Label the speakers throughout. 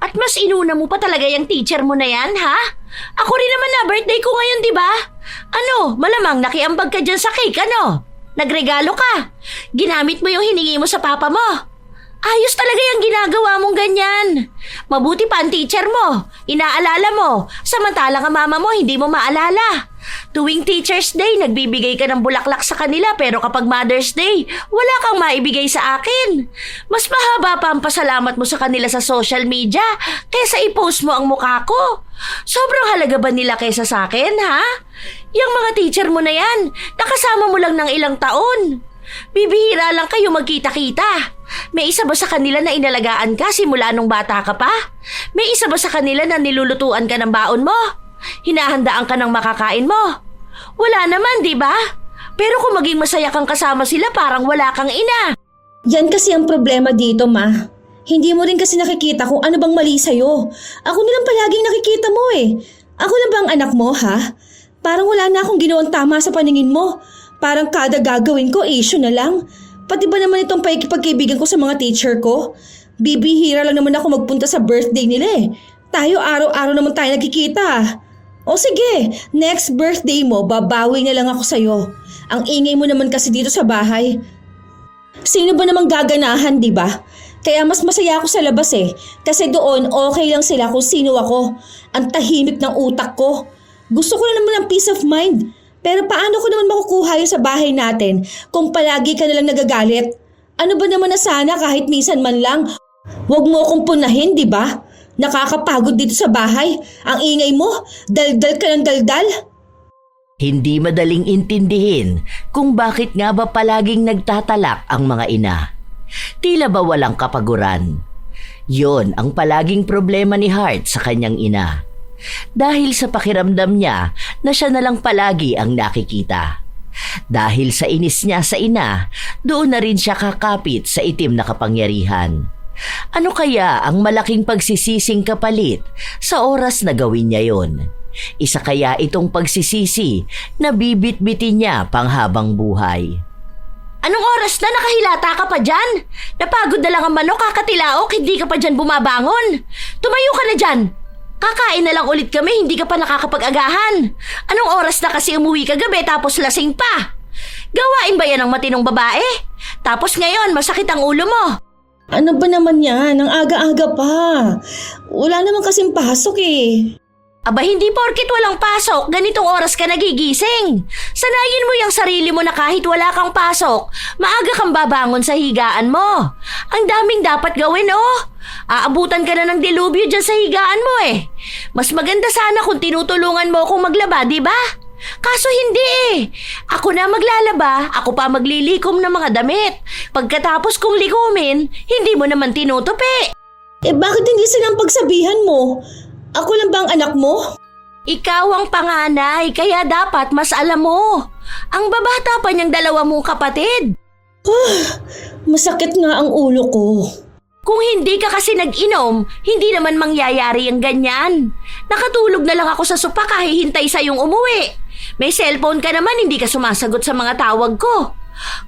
Speaker 1: At mas inuna mo pa talaga yung teacher mo na yan, ha? Ako rin naman na, birthday ko ngayon, di ba? Ano, malamang nakiambag ka dyan sa cake, ano? Nagregalo ka. Ginamit mo yung hiningi mo sa papa mo. Ayos talaga yung ginagawa mong ganyan. Mabuti pa ang teacher mo. Inaalala mo. Samantalang ang mama mo, hindi mo maalala. Tuwing Teacher's Day, nagbibigay ka ng bulaklak sa kanila pero kapag Mother's Day, wala kang maibigay sa akin. Mas mahaba pa ang pasalamat mo sa kanila sa social media kaysa i-post mo ang mukha ko. Sobrang halaga ba nila kaysa sa akin, ha? Yang mga teacher mo na yan, nakasama mo lang ng ilang taon. Bibihira lang kayo magkita-kita. May isa ba sa kanila na inalagaan ka simula nung bata ka pa? May isa ba sa kanila na nilulutuan ka ng baon mo? Hinahandaan ka ng makakain mo? Wala naman, di ba? Pero kung maging masaya kang kasama sila, parang wala kang ina.
Speaker 2: Yan kasi ang problema dito, ma. Hindi mo rin kasi nakikita kung ano bang mali sa'yo. Ako nilang palaging nakikita mo eh. Ako lang ba ang anak mo, ha? Parang wala na akong ginawang tama sa paningin mo. Parang kada gagawin ko, issue na lang. Pati ba naman itong pagkaibigan ko sa mga teacher ko? Bibihira lang naman ako magpunta sa birthday nila eh. Tayo araw-araw naman tayo nagkikita. O sige, next birthday mo, babawi na lang ako sa'yo. Ang ingay mo naman kasi dito sa bahay. Sino ba namang gaganahan, di ba? Kaya mas masaya ako sa labas eh. Kasi doon, okay lang sila kung sino ako. Ang tahimik ng utak ko. Gusto ko na naman ng peace of mind. Pero paano ko naman makukuha yun sa bahay natin kung palagi ka nalang nagagalit? Ano ba naman na sana kahit minsan man lang? Huwag mo akong punahin, di ba? Nakakapagod dito sa bahay. Ang ingay mo, daldal ka ng daldal.
Speaker 3: Hindi madaling intindihin kung bakit nga ba palaging nagtatalak ang mga ina. Tila ba walang kapaguran? Yon ang palaging problema ni Hart sa kanyang ina. Dahil sa pakiramdam niya na siya na lang palagi ang nakikita. Dahil sa inis niya sa ina, doon na rin siya kakapit sa itim na kapangyarihan. Ano kaya ang malaking pagsisising kapalit sa oras na gawin niya yon? Isa kaya itong pagsisisi na bibit-bitin niya panghabang buhay?
Speaker 1: Anong oras na nakahilata ka pa dyan? Napagod na lang ang manok, kakatilaok, hindi ka pa dyan bumabangon. Tumayo ka na dyan. Kakain na lang ulit kami, hindi ka pa nakakapag-agahan. Anong oras na kasi umuwi ka gabi tapos lasing pa? Gawain ba yan ng matinong babae? Tapos ngayon, masakit ang ulo mo.
Speaker 2: Ano ba naman yan? Ang aga-aga pa. Wala naman kasing pasok eh.
Speaker 1: Aba, hindi porkit walang pasok, ganitong oras ka nagigising. Sanayin mo yung sarili mo na kahit wala kang pasok, maaga kang babangon sa higaan mo. Ang daming dapat gawin, oh. Aabutan ka na ng dilubyo dyan sa higaan mo eh. Mas maganda sana kung tinutulungan mo akong maglaba, di ba? Kaso hindi eh. Ako na maglalaba, ako pa maglilikom ng mga damit. Pagkatapos kong likumin, hindi mo naman tinutupi.
Speaker 2: Eh bakit hindi silang pagsabihan mo? Ako lang ba ang anak mo?
Speaker 1: Ikaw ang panganay, kaya dapat mas alam mo. Ang babata pa niyang dalawa mong kapatid.
Speaker 2: Masakit nga ang ulo ko.
Speaker 1: Kung hindi ka kasi nag-inom, hindi naman mangyayari ang ganyan. Nakatulog na lang ako sa sopa kahihintay sa yung umuwi. May cellphone ka naman, hindi ka sumasagot sa mga tawag ko.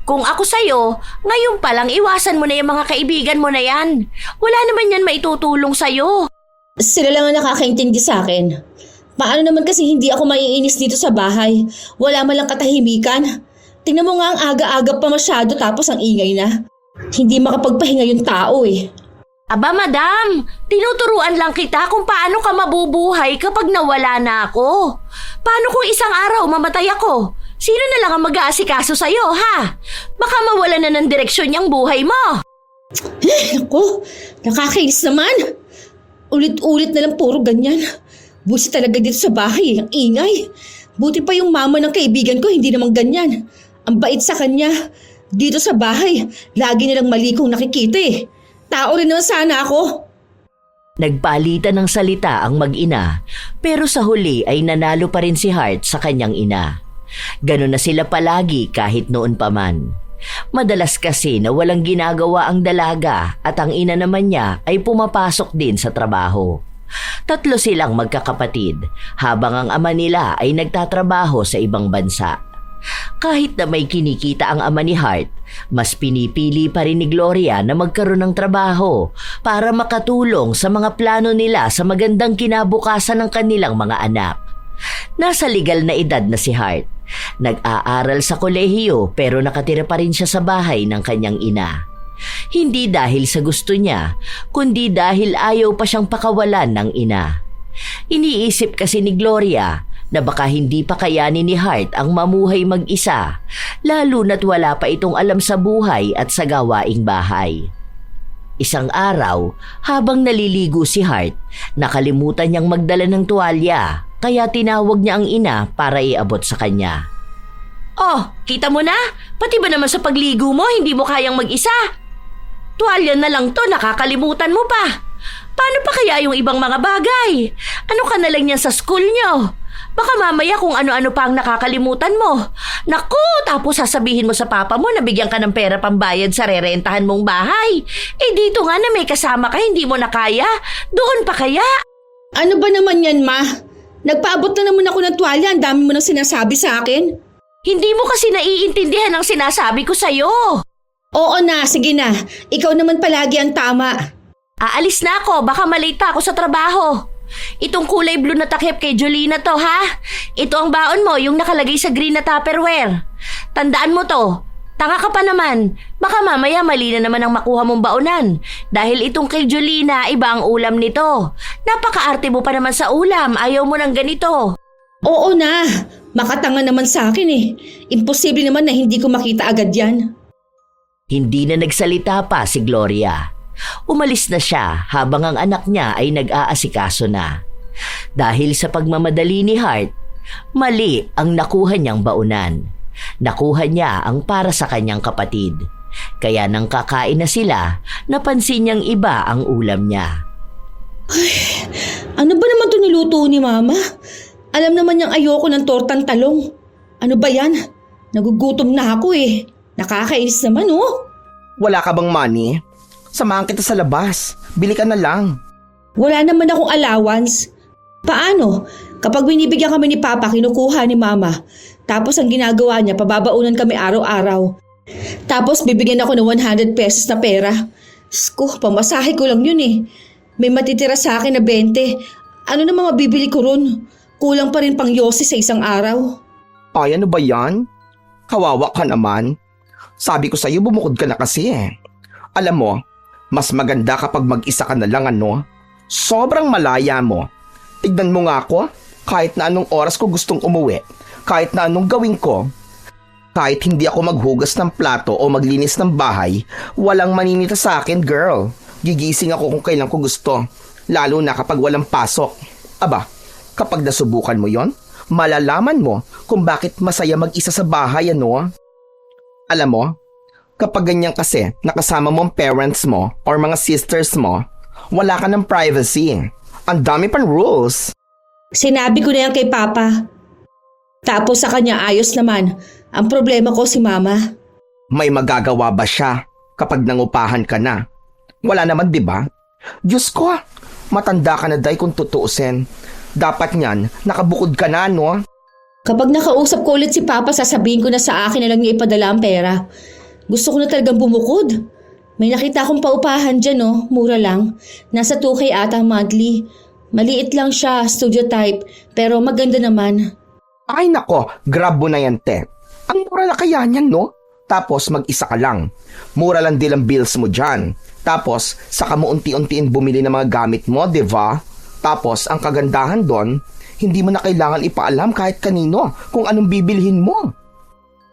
Speaker 1: Kung ako sa'yo, ngayon pa lang iwasan mo na yung mga kaibigan mo na yan. Wala naman yan maitutulong sa'yo.
Speaker 2: Sila lang ang nakakaintindi sa akin. Paano naman kasi hindi ako maiinis dito sa bahay? Wala man lang katahimikan. Tingnan mo nga ang aga-aga pa masyado tapos ang ingay na. Hindi makapagpahinga yung tao eh.
Speaker 1: Aba madam, tinuturuan lang kita kung paano ka mabubuhay kapag nawala na ako. Paano kung isang araw mamatay ako? Sino na lang ang mag-aasikaso sa'yo, ha? Baka mawala na ng direksyon yung buhay mo.
Speaker 2: Naku, nakakainis naman. Ulit-ulit na lang puro ganyan. Busi talaga dito sa bahay, ang ingay. Buti pa yung mama ng kaibigan ko, hindi naman ganyan. Ang bait sa kanya. Dito sa bahay, lagi nilang mali kong nakikita eh. Tao rin naman sana ako.
Speaker 3: Nagpalitan ng salita ang mag-ina, pero sa huli ay nanalo pa rin si Hart sa kanyang ina. Ganon na sila palagi kahit noon pa man. Madalas kasi na walang ginagawa ang dalaga at ang ina naman niya ay pumapasok din sa trabaho. 3 silang magkakapatid habang ang ama nila ay nagtatrabaho sa ibang bansa. Kahit na may kinikita ang ama ni Hart, mas pinipili pa rin ni Gloria na magkaroon ng trabaho para makatulong sa mga plano nila sa magandang kinabukasan ng kanilang mga anak. Nasa legal na edad na si Hart. Nag-aaral sa kolehiyo pero nakatira pa rin siya sa bahay ng kanyang ina. Hindi dahil sa gusto niya, kundi dahil ayaw pa siyang pakawalan ng ina. Iniisip kasi ni Gloria na baka hindi pa kayanin ni Hart ang mamuhay mag-isa, lalo na't wala pa itong alam sa buhay at sa gawaing bahay. Isang araw, habang naliligo si Hart, nakalimutan niyang magdala ng tuwalya, kaya tinawag niya ang ina para iabot sa kanya.
Speaker 1: Oh, kita mo na? Pati ba naman sa pagligo mo, hindi mo kayang mag-isa? Tuwalya na lang to, nakakalimutan mo pa. Paano pa kaya yung ibang mga bagay? Ano ka na lang yan sa school nyo? Baka mamaya kung ano-ano pa ang nakakalimutan mo. Naku, tapos sasabihin mo sa papa mo na bigyan ka ng pera pambayad sa rerentahan mong bahay. Eh dito nga na may kasama ka, hindi mo na kaya. Doon pa kaya?
Speaker 2: Ano ba naman yan, ma? Nagpaabot na naman ako ng tuwalya, ang dami mo nang sinasabi sa akin.
Speaker 1: Hindi mo kasi naiintindihan ang sinasabi ko sa'yo.
Speaker 2: Oo na, sige na. Ikaw naman palagi ang tama.
Speaker 1: Aalis na ako, baka malate pa ako sa trabaho. Itong kulay blue na takip kay Jolina to, ha? Ito ang baon mo, yung nakalagay sa green na Tupperware. Tandaan mo to. Tanga ka pa naman. Baka mamaya mali na naman ang makuha mong baonan. Dahil itong kay Jolina, iba ang ulam nito. Napakaarte mo pa naman sa ulam. Ayaw mo ng ganito.
Speaker 2: Oo na. Makatanga naman sa akin eh. Imposible naman na hindi ko makita agad yan.
Speaker 3: Hindi na nagsalita pa si Gloria. Umalis na siya habang ang anak niya ay nag-aasikaso na. Dahil sa pagmamadali ni Hart, mali ang nakuha niyang baonan. Nakuha niya ang para sa kanyang kapatid. Kaya nang kakain na sila, napansin niyang iba ang ulam niya.
Speaker 2: Ano ba naman to niluto ni Mama? Alam naman niyang ayoko ng tortang talong. Ano ba yan? Nagugutom na ako eh. Nakakainis naman oh.
Speaker 4: Wala ka bang money? Samahan kita sa labas. Bili ka na lang.
Speaker 2: Wala naman akong allowance. Paano? Kapag binibigyan kami ni Papa, kinukuha ni Mama. Tapos ang ginagawa niya, pababaunan kami araw-araw. Tapos bibigyan ako ng 100 pesos na pera. Sko, pamasahe ko lang yun eh. May matitira sa akin na 20. Ano naman mabibili ko ron? Kulang pa rin pang yosi sa isang araw.
Speaker 4: Ay, ano ba yan? Kawawa ka naman. Sabi ko sa'yo, bumukod ka na kasi eh. Alam mo, mas maganda kapag mag-isa ka na lang ano. Sobrang malaya mo. Tignan mo nga ako, kahit na anong oras ko gustong umuwi, kahit na anong gawin ko, kahit hindi ako maghugas ng plato o maglinis ng bahay, walang maninita sa akin, girl. Gigising ako kung kailan ko gusto, lalo na kapag walang pasok. Aba, kapag nasubukan mo yon, malalaman mo kung bakit masaya mag-isa sa bahay ano. Alam mo, kapag ganyan kasi nakasama mo ang parents mo or mga sisters mo, wala ka ng privacy. Ang dami pang rules.
Speaker 2: Sinabi ko na yan kay Papa. Tapos sa kanya ayos naman. Ang problema ko si Mama.
Speaker 4: May magagawa ba siya kapag nangupahan ka na? Wala naman, di ba? Diyos ko, matanda ka na day kung tutuusin. Dapat niyan, nakabukod ka na, no?
Speaker 2: Kapag nakausap ko ulit si Papa, sasabihin ko na sa akin na lang niya ipadala ang pera. Gusto ko na talagang bumukod. May nakita akong paupahan dyan, no? Mura lang. Nasa 2K ata monthly. Maliit lang siya, studio type, pero maganda naman.
Speaker 4: Ay nako, grab mo na yan, te. Ang mura na kaya niyan, no? Tapos mag-isa ka lang. Mura lang din ang bills mo dyan. Tapos, saka mo unti-untiin bumili ng mga gamit mo, di ba? Tapos, ang kagandahan doon, hindi mo na kailangan ipaalam kahit kanino kung anong bibilhin mo.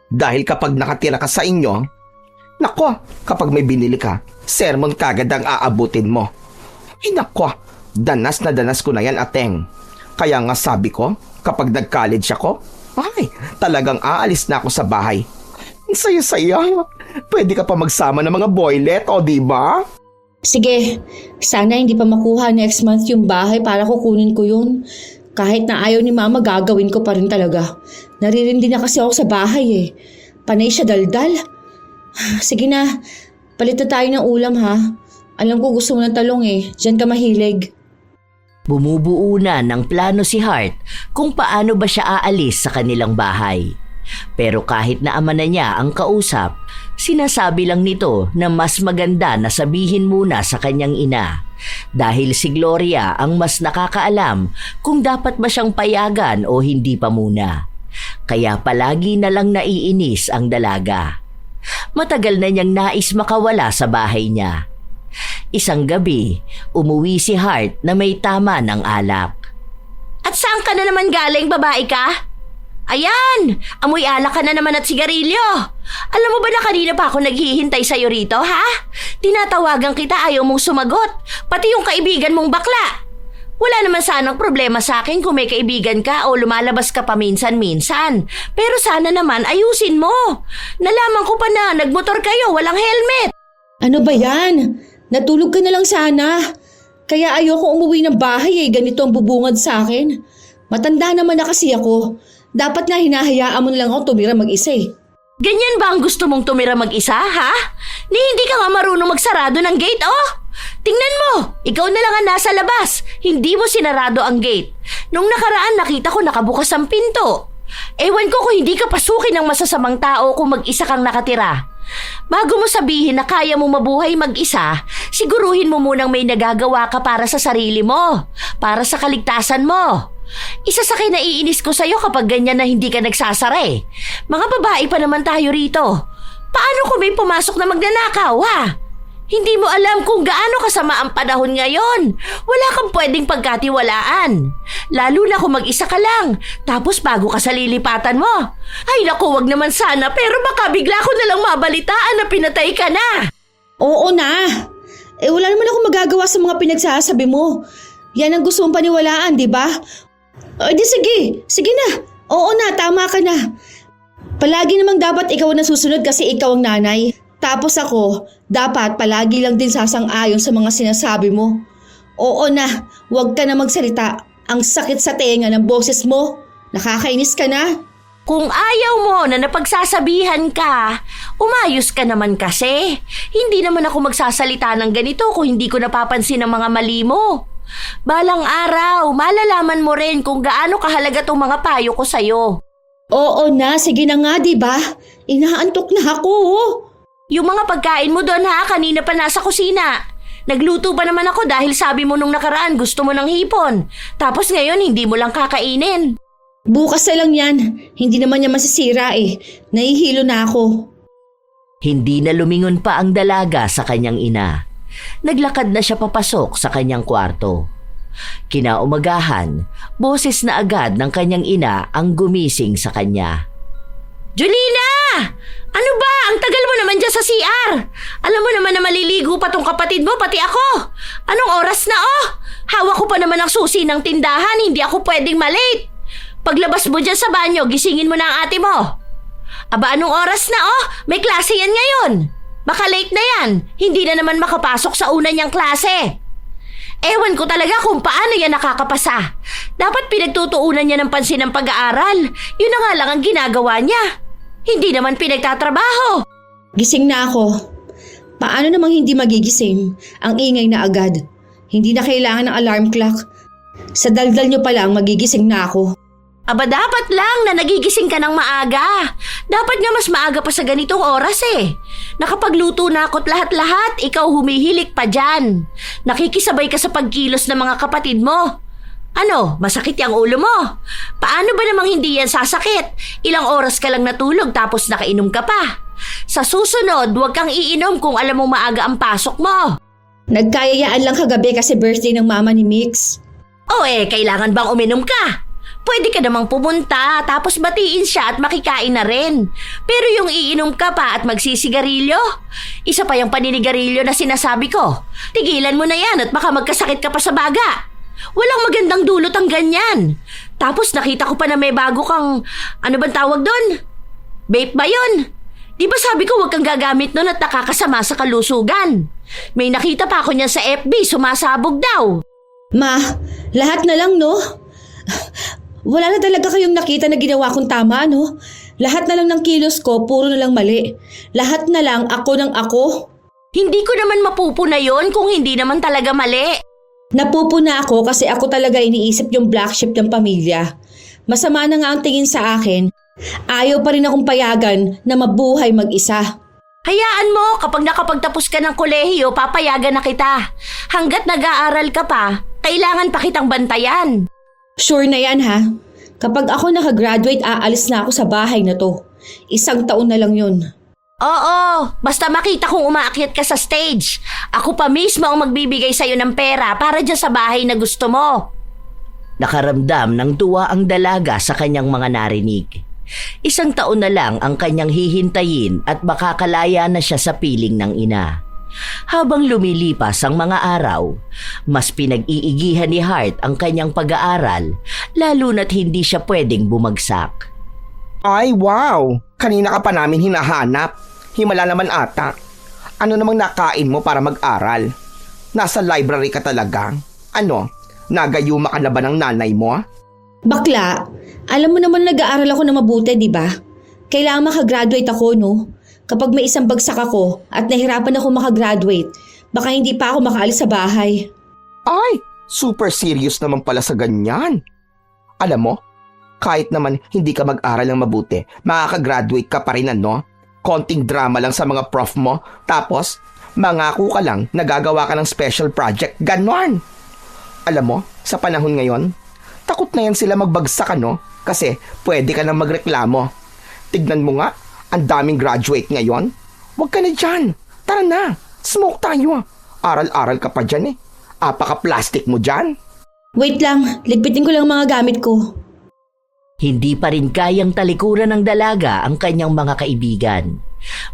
Speaker 4: Dahil kapag nakatira ka sa inyo, nako, kapag may binili ka, sermon kagad ang aabutin mo. Ay nako, danas na danas ko na yan, ateng. Kaya nga sabi ko, kapag nag-college ako, ay, talagang aalis na ako sa bahay. Ang saya-saya. Pwede ka pa magsama ng mga boylet, o diba?
Speaker 2: Sige, sana hindi pa makuha next month yung bahay para kukunin ko yun. Kahit na ayaw ni Mama, gagawin ko pa rin talaga. Naririndi na kasi ako sa bahay eh. Panay siya daldal. Sige na, palit na tayo ng ulam ha. Alam ko gusto mo ng talong eh. Diyan ka mahilig.
Speaker 3: Bumubuo na ng plano si Hart kung paano ba siya aalis sa kanilang bahay. Pero kahit na ama na niya ang kausap, sinasabi lang nito na mas maganda na sabihin muna sa kanyang ina. Dahil si Gloria ang mas nakakaalam kung dapat ba siyang payagan o hindi pa muna. Kaya palagi na lang naiinis ang dalaga. Matagal na niyang nais makawala sa bahay niya. Isang gabi, umuwi si Hart na may tama ng alak.
Speaker 1: At saan ka na naman galing, babae ka? Ayan! Amoy alak ka na naman at sigarilyo! Alam mo ba na kanina pa ako naghihintay sa'yo rito, ha? Tinatawagan kita, ayaw mong sumagot. Pati yung kaibigan mong bakla. Wala naman sanang problema sa akin kung may kaibigan ka o lumalabas ka paminsan-minsan. Pero sana naman ayusin mo. Nalaman ko pa na nagmotor kayo, walang helmet.
Speaker 2: Ano ba yan? Natulog ka na lang sana. Kaya ayoko umuwi ng bahay ganito ang bubungad sa akin. Matanda naman na kasi ako. Dapat na hinahayaan mo na lang ako tumira mag-isa
Speaker 1: Ganyan ba ang gusto mong tumira mag-isa, ha? Ni hindi ka nga marunong magsarado ng gate, oh! Tingnan mo, ikaw na lang ang nasa labas. Hindi mo sinarado ang gate. Nung nakaraan nakita ko nakabukas ang pinto. Ewan ko kung hindi ka pasukin ng masasamang tao kung mag-isa kang nakatira. Bago mo sabihin na kaya mo mabuhay mag-isa, siguruhin mo munang may nagagawa ka para sa sarili mo, para sa kaligtasan mo. Isa sa kinaiinis ko sa'yo kapag ganyan na hindi ka nagsasara Mga babae pa naman tayo rito. Paano kung may pumasok na magnanakaw, ha? Hindi mo alam kung gaano kasama ang panahon ngayon. Wala kang pwedeng pagkatiwalaan. Lalo na kung mag-isa ka lang, tapos bago ka sa lilipatan mo. Ay naku, wag naman sana, pero baka bigla ko na lang mabalitaan na pinatay ka na.
Speaker 2: Oo na. Wala naman akong magagawa sa mga pinagsasabi mo. Yan ang gusto mong paniwalaan, di ba? Di sige. Sige na. Oo na, tama ka na. Palagi namang dapat ikaw na susunod kasi ikaw ang nanay. Tapos ako, dapat palagi lang din sasang-ayon sa mga sinasabi mo. Oo na, huwag ka na magsalita. Ang sakit sa tenga ng boses mo. Nakakainis ka na.
Speaker 1: Kung ayaw mo na napagsasabihan ka, umayos ka naman kasi. Hindi naman ako magsasalita ng ganito kung hindi ko napapansin ang mga mali mo. Balang araw, malalaman mo rin kung gaano kahalaga tong mga payo ko sa'yo.
Speaker 2: Oo na, sige na nga, di ba? Inaantok na ako.
Speaker 1: Yung mga pagkain mo doon, ha, kanina pa nasa kusina. Nagluto pa naman ako dahil sabi mo nung nakaraan gusto mo ng hipon. Tapos ngayon hindi mo lang kakainin.
Speaker 2: Bukas na lang yan. Hindi naman niya masisira Nahihilo na ako.
Speaker 3: Hindi na lumingon pa ang dalaga sa kanyang ina. Naglakad na siya papasok sa kanyang kwarto. Kinaumagahan, boses na agad ng kanyang ina ang gumising sa kanya.
Speaker 1: Julina! Ano ba? Ang tagal mo naman dyan sa CR. Alam mo naman na maliligo pa tong kapatid mo, pati ako. Anong oras na Hawak ko pa naman ang susi ng tindahan, hindi ako pwedeng malate. Paglabas mo dyan sa banyo, gisingin mo na ang ate mo. Aba, anong oras na May klase yan ngayon. Baka late na yan. Hindi na naman makapasok sa una niyang klase. Ewan ko talaga kung paano yan nakakapasa. Dapat pinagtutuunan niya ng pansin ng pag-aaral. Yun na nga lang ang ginagawa niya. Hindi naman pinagtatrabaho.
Speaker 2: Gising na ako. Paano namang hindi magigising? Ang ingay na agad. Hindi na kailangan ng alarm clock. Sa daldal niyo pa lang magigising na ako.
Speaker 1: Aba, dapat lang na nagigising ka ng maaga. Dapat nga mas maaga pa sa ganitong oras Nakapagluto na ako't lahat-lahat, ikaw humihilik pa dyan. Nakikisabay ka sa pagkilos ng mga kapatid mo. Ano, masakit yung ulo mo? Paano ba namang hindi yan sasakit? Ilang oras ka lang natulog tapos nakainom ka pa. Sa susunod, huwag kang iinom kung alam mong maaga ang pasok mo.
Speaker 2: Nagkayayaan lang kagabi kasi birthday ng mama ni Mix.
Speaker 1: Kailangan bang uminom ka? Pwede ka namang pumunta tapos batiin siya at makikain na rin. Pero yung iinom ka pa at magsisigarilyo, isa pa yung paninigarilyo na sinasabi ko. Tigilan mo na yan at baka magkasakit ka pa sa baga. Walang magandang dulot ang ganyan. Tapos nakita ko pa na may bago kang, ano bang tawag doon? Vape ba yun? Di ba sabi ko huwag kang gagamit nun at nakakasama sa kalusugan? May nakita pa ako niyan sa FB, sumasabog daw.
Speaker 2: Ma, lahat na lang Wala na talaga kayong nakita na ginawa kong tama, Lahat na lang ng kilos ko, puro na lang mali. Lahat na lang ako ng ako.
Speaker 1: Hindi ko naman mapupuna yon kung hindi naman talaga mali.
Speaker 2: Napupuna ako kasi ako talaga iniisip yung black sheep ng pamilya. Masama na nga ang tingin sa akin Ayaw pa rin akong payagan na mabuhay mag-isa.
Speaker 1: Hayaan mo, kapag nakapagtapos ka ng kolehiyo, papayagan na kita. Hanggat nag-aaral ka pa, kailangan pa kitang bantayan.
Speaker 2: Sure na yan ha. Kapag ako nakagraduate, aalis na ako sa bahay na to. 1 taon na lang yun.
Speaker 1: Oo, basta makita kong umaakyat ka sa stage. Ako pa mismo ang magbibigay sa'yo ng pera para dyan sa bahay na gusto mo.
Speaker 3: Nakaramdam ng tuwa ang dalaga sa kanyang mga narinig. 1 taon na lang ang kanyang hihintayin at makakalaya na siya sa piling ng ina. Habang lumilipas ang mga araw, mas pinag-iigihan ni Hart ang kanyang pag-aaral, lalo na't hindi siya pwedeng bumagsak.
Speaker 4: Ay, wow! Kanina ka pa namin hinahanap. Himala naman ata. Ano namang nakain mo para mag-aral? Nasa library ka talaga? Ano? Nagayuma ka na ba ng nanay mo?
Speaker 2: Bakla, alam mo naman nag-aaral ako na mabuti, di ba? Kailangan makagraduate ako, no? Kapag may isang bagsak ako at nahirapan ako makagraduate, baka hindi pa ako makaalis sa bahay.
Speaker 4: Ay, super serious naman pala sa ganyan. Alam mo, kahit naman hindi ka mag-aral ng mabuti, makakagraduate ka pa rin ano? Konting drama lang sa mga prof mo, tapos mangako ka lang na gagawa ka ng special project. Ganon! Alam mo, sa panahon ngayon, takot na yan sila magbagsak ano? Kasi pwede ka na magreklamo. Tignan mo nga, ang daming graduate ngayon. Huwag ka na dyan. Tara na, smoke tayo. Aral-aral ka pa dyan eh. Apaka-plastic mo dyan.
Speaker 2: Wait lang, ligpitin ko lang mga gamit ko.
Speaker 3: Hindi pa rin kayang talikuran ng dalaga ang kanyang mga kaibigan.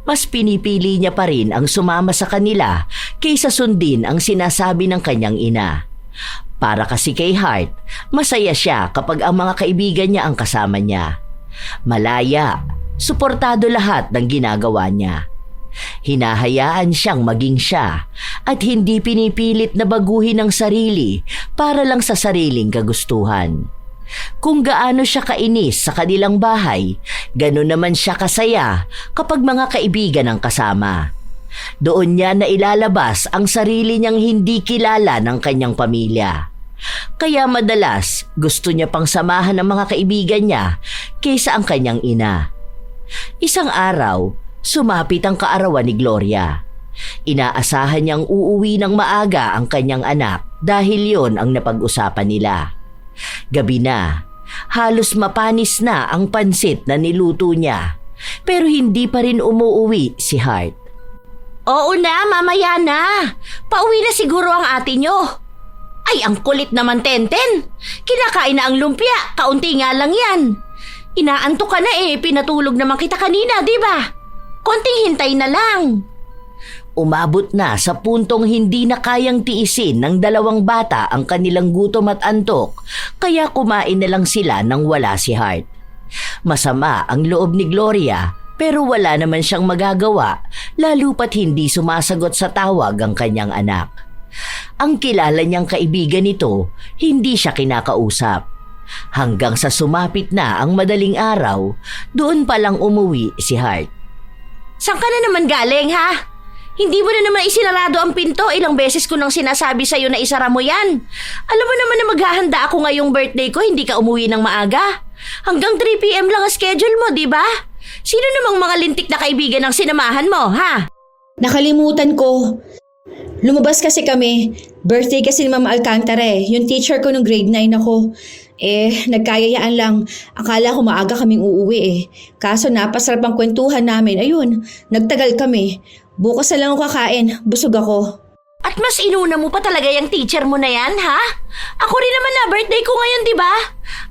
Speaker 3: Mas pinipili niya pa rin ang sumama sa kanila kaysa sundin ang sinasabi ng kanyang ina. Para kasi kay Hart, masaya siya kapag ang mga kaibigan niya ang kasama niya. Malaya, suportado lahat ng ginagawa niya. Hinahayaan siyang maging siya at hindi pinipilit na baguhin ang sarili para lang sa sariling kagustuhan. Kung gaano siya kainis sa kanilang bahay, gano'n naman siya kasaya kapag mga kaibigan ang kasama. Doon niya na ilalabas ang sarili niyang hindi kilala ng kanyang pamilya. Kaya madalas gusto niya pang samahan ng mga kaibigan niya kaysa ang kanyang ina. Isang araw, sumapit ang kaarawan ni Gloria. Inaasahan niyang uuwi ng maaga ang kanyang anak dahil yon ang napag-usapan nila. Gabi na, halos mapanis na ang pansit na niluto niya, pero hindi pa rin umuuwi si Hart.
Speaker 1: Oo na, mamaya na. Pauwi na siguro ang ate nyo. Ay, ang kulit naman, Tenten. Kinakain na ang lumpia, kaunti nga lang yan. Inaantok ka na pinatulog naman kita kanina, di ba? Konting hintay na lang.
Speaker 3: Umabot na sa puntong hindi na kayang tiisin ng dalawang bata ang kanilang gutom at antok, kaya kumain na lang sila nang wala si Hart. Masama ang loob ni Gloria, pero wala naman siyang magagawa, lalo pat hindi sumasagot sa tawag ang kanyang anak. Ang kilala niyang kaibigan nito, hindi siya kinakausap. Hanggang sa sumapit na ang madaling araw, doon palang umuwi si Hart.
Speaker 1: Saan ka na naman galing, ha? Hindi mo na naman isinarado ang pinto. Ilang beses ko nang sinasabi sa'yo na isara mo yan. Alam mo naman na maghahanda ako ngayong birthday ko, hindi ka umuwi ng maaga. Hanggang 3 p.m. lang ang schedule mo, di ba? Sino namang mga lintik na kaibigan ang sinamahan mo, ha?
Speaker 2: Nakalimutan ko. Lumabas kasi kami. Birthday kasi ni Mama Alcantara yung teacher ko nung grade 9 ako. Nagkayayaan lang. Akala ko maaga kaming uuwi Kaso napasarap ang kwentuhan namin. Ayun, nagtagal kami. Bukas na lang ako kakain. Busog ako.
Speaker 1: At mas inuna mo pa talaga yung teacher mo na yan, ha? Ako rin naman na birthday ko ngayon, di ba?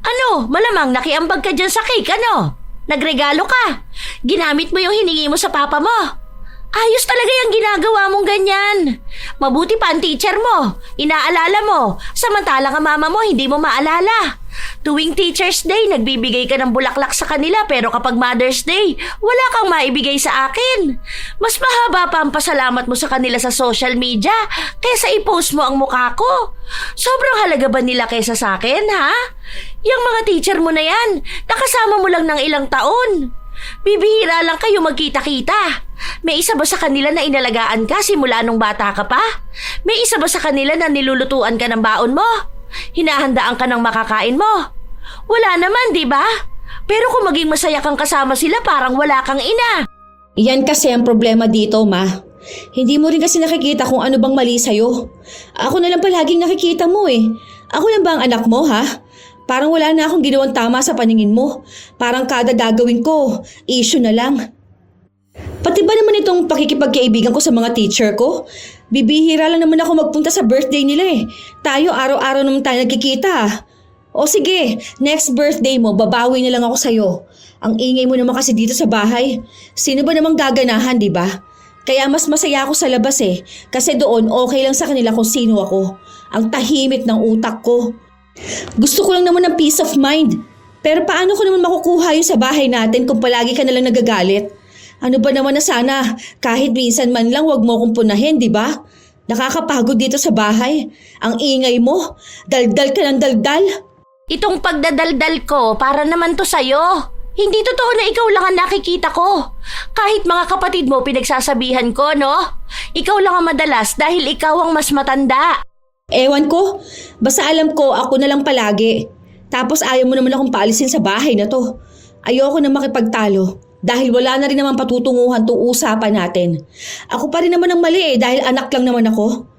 Speaker 1: Ano, malamang nakiambag ka dyan sa cake, ano? Nagregalo ka. Ginamit mo yung hiningi mo sa papa mo. Ayos talaga yung ginagawa mong ganyan. Mabuti pa ang teacher mo. Inaalala mo. Samantalang ang mama mo, hindi mo maalala. Tuwing Teacher's Day, nagbibigay ka ng bulaklak sa kanila pero kapag Mother's Day, wala kang maibigay sa akin. Mas mahaba pa ang pasalamat mo sa kanila sa social media kaysa i-post mo ang mukha ko. Sobrang halaga ba nila kaysa sa akin, ha? Yung mga teacher mo na yan, nakasama mo lang ng ilang taon. Bibihira lang kayo magkita-kita. May isa ba sa kanila na inalagaan ka simula nung bata ka pa? May isa ba sa kanila na nilulutuan ka ng baon mo? Hinahandaan ka ng makakain mo? Wala naman, di ba? Pero kung maging masaya kang kasama sila, parang wala kang ina.
Speaker 2: Yan kasi ang problema dito, Ma. Hindi mo rin kasi nakikita kung ano bang mali sa'yo. Ako na lang palaging nakikita mo eh. Ako lang ba ang anak mo, ha? Parang wala na akong ginawang tama sa paningin mo. Parang kada gagawin ko, issue na lang. Pati ba naman itong pakikipagkaibigan ko sa mga teacher ko? Bibihira lang naman ako magpunta sa birthday nila eh. Tayo araw-araw naman tayo nagkikita. O sige, next birthday mo, babawi na lang ako sa'yo. Ang ingay mo naman kasi dito sa bahay. Sino ba namang gaganahan, di ba? Kaya mas masaya ako sa labas eh. Kasi doon okay lang sa kanila kung sino ako. Ang tahimik ng utak ko. Gusto ko lang naman ng peace of mind. Pero paano ko naman makukuha yun sa bahay natin kung palagi ka nalang nagagalit? Ano ba naman na sana, kahit minsan man lang wag mo akong punahin, di ba? Nakakapagod dito sa bahay. Ang ingay mo, daldal ka ng daldal.
Speaker 1: Itong pagdadaldal ko, para naman to sa'yo. Hindi totoo na ikaw lang ang nakikita ko. Kahit mga kapatid mo pinagsasabihan ko, no? Ikaw lang ang madalas dahil ikaw ang mas matanda.
Speaker 2: Ewan ko, basta alam ko ako na lang palagi. Tapos ayaw mo naman akong paalisin sa bahay na to. Ayoko na makipagtalo dahil wala na rin naman patutunguhan itong usapan natin. Ako pa rin naman ang mali eh dahil anak lang naman ako.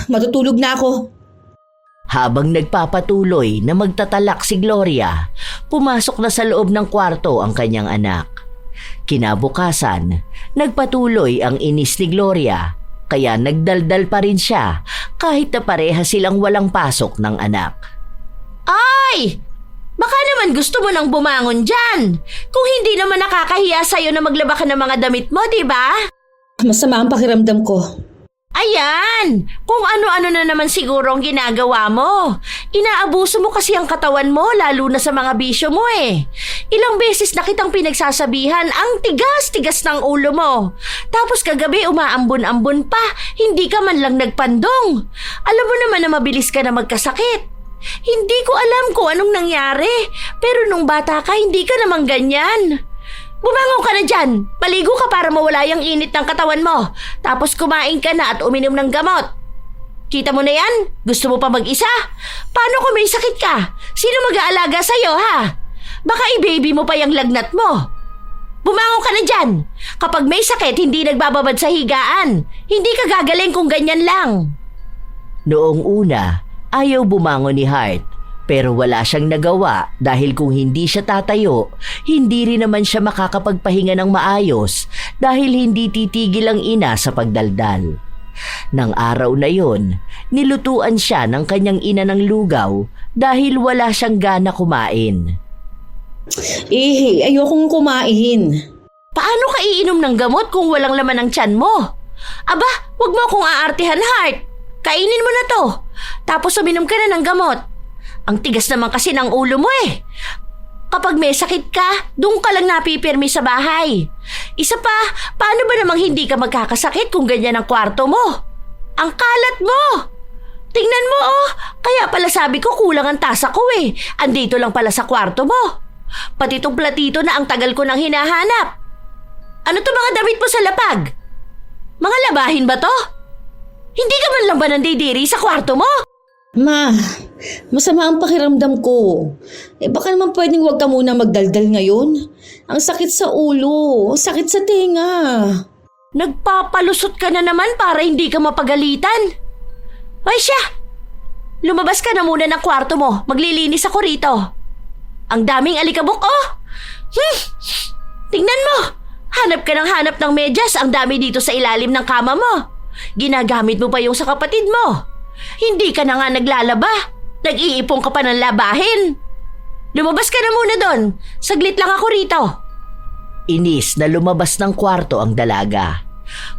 Speaker 2: Matutulog na ako.
Speaker 3: Habang nagpapatuloy na magtatalak si Gloria, pumasok na sa loob ng kwarto ang kanyang anak. Kinabukasan, nagpatuloy ang inis ni Gloria, kaya nagdaldal pa rin siya kahit na pareha silang walang pasok ng anak.
Speaker 1: Ay! Baka naman gusto mo nang bumangon dyan. Kung hindi naman nakakahiya sa'yo na maglaba ka ng mga damit mo, di ba?
Speaker 2: Masama ang pakiramdam ko.
Speaker 1: Ayan! Kung ano-ano na naman siguro ang ginagawa mo. Inaabuso mo kasi ang katawan mo, lalo na sa mga bisyo mo eh. Ilang beses na kitang pinagsasabihan, ang tigas-tigas ng ulo mo. Tapos kagabi umaambon-ambon pa, hindi ka man lang nagpandong. Alam mo naman na mabilis ka na magkasakit. Hindi ko alam kung anong nangyari, pero nung bata ka, hindi ka naman ganyan. Bumangon ka na dyan. Maligo ka para mawala yung init ng katawan mo. Tapos kumain ka na at uminom ng gamot. Kita mo na yan? Gusto mo pa mag-isa? Paano kung may sakit ka? Sino mag-aalaga sa'yo, ha? Baka i-baby mo pa yung lagnat mo. Bumangon ka na dyan. Kapag may sakit, hindi nagbababad sa higaan. Hindi ka gagaling kung ganyan lang.
Speaker 3: Noong una, ayaw bumangon ni Hart. Pero wala siyang nagawa dahil kung hindi siya tatayo, hindi rin naman siya makakapagpahinga ng maayos dahil hindi titigil ang ina sa pagdaldal. Nang araw na yon, nilutuan siya ng kanyang ina ng lugaw dahil wala siyang gana kumain.
Speaker 2: Ayokong kumain.
Speaker 1: Paano ka iinom ng gamot kung walang laman ang tiyan mo? Aba, wag mo akong aartihan, Hart. Kainin mo na to. Tapos uminom ka na ng gamot. Ang tigas naman kasi ng ulo mo eh. Kapag may sakit ka, doon ka lang napipirmi sa bahay. Isa pa, paano ba namang hindi ka magkakasakit kung ganyan ang kwarto mo? Ang kalat mo! Tingnan mo oh, kaya pala sabi ko kulang ang tasa ko eh. Andito lang pala sa kwarto mo. Pati itong platito na ang tagal ko nang hinahanap. Ano to mga damit mo sa lapag? Mga labahin ba to? Hindi ka man lang ba nandidiri sa kwarto mo?
Speaker 2: Ma, masama ang pakiramdam ko. Baka naman pwedeng wag ka muna magdaldal ngayon. Ang sakit sa ulo, sakit sa tenga.
Speaker 1: Nagpapalusot ka na naman para hindi ka mapagalitan. Ay siya! Lumabas ka na muna ng kwarto mo. Maglilinis ako rito. Ang daming alikabok oh! Tingnan mo! Hanap ka ng medyas. Ang dami dito sa ilalim ng kama mo. Ginagamit mo pa yung sa kapatid mo. Hindi ka na nga naglalaba. Nag-iipon ka pa ng labahin. Lumabas ka na muna doon. Saglit lang ako rito.
Speaker 3: Inis na lumabas ng kwarto ang dalaga.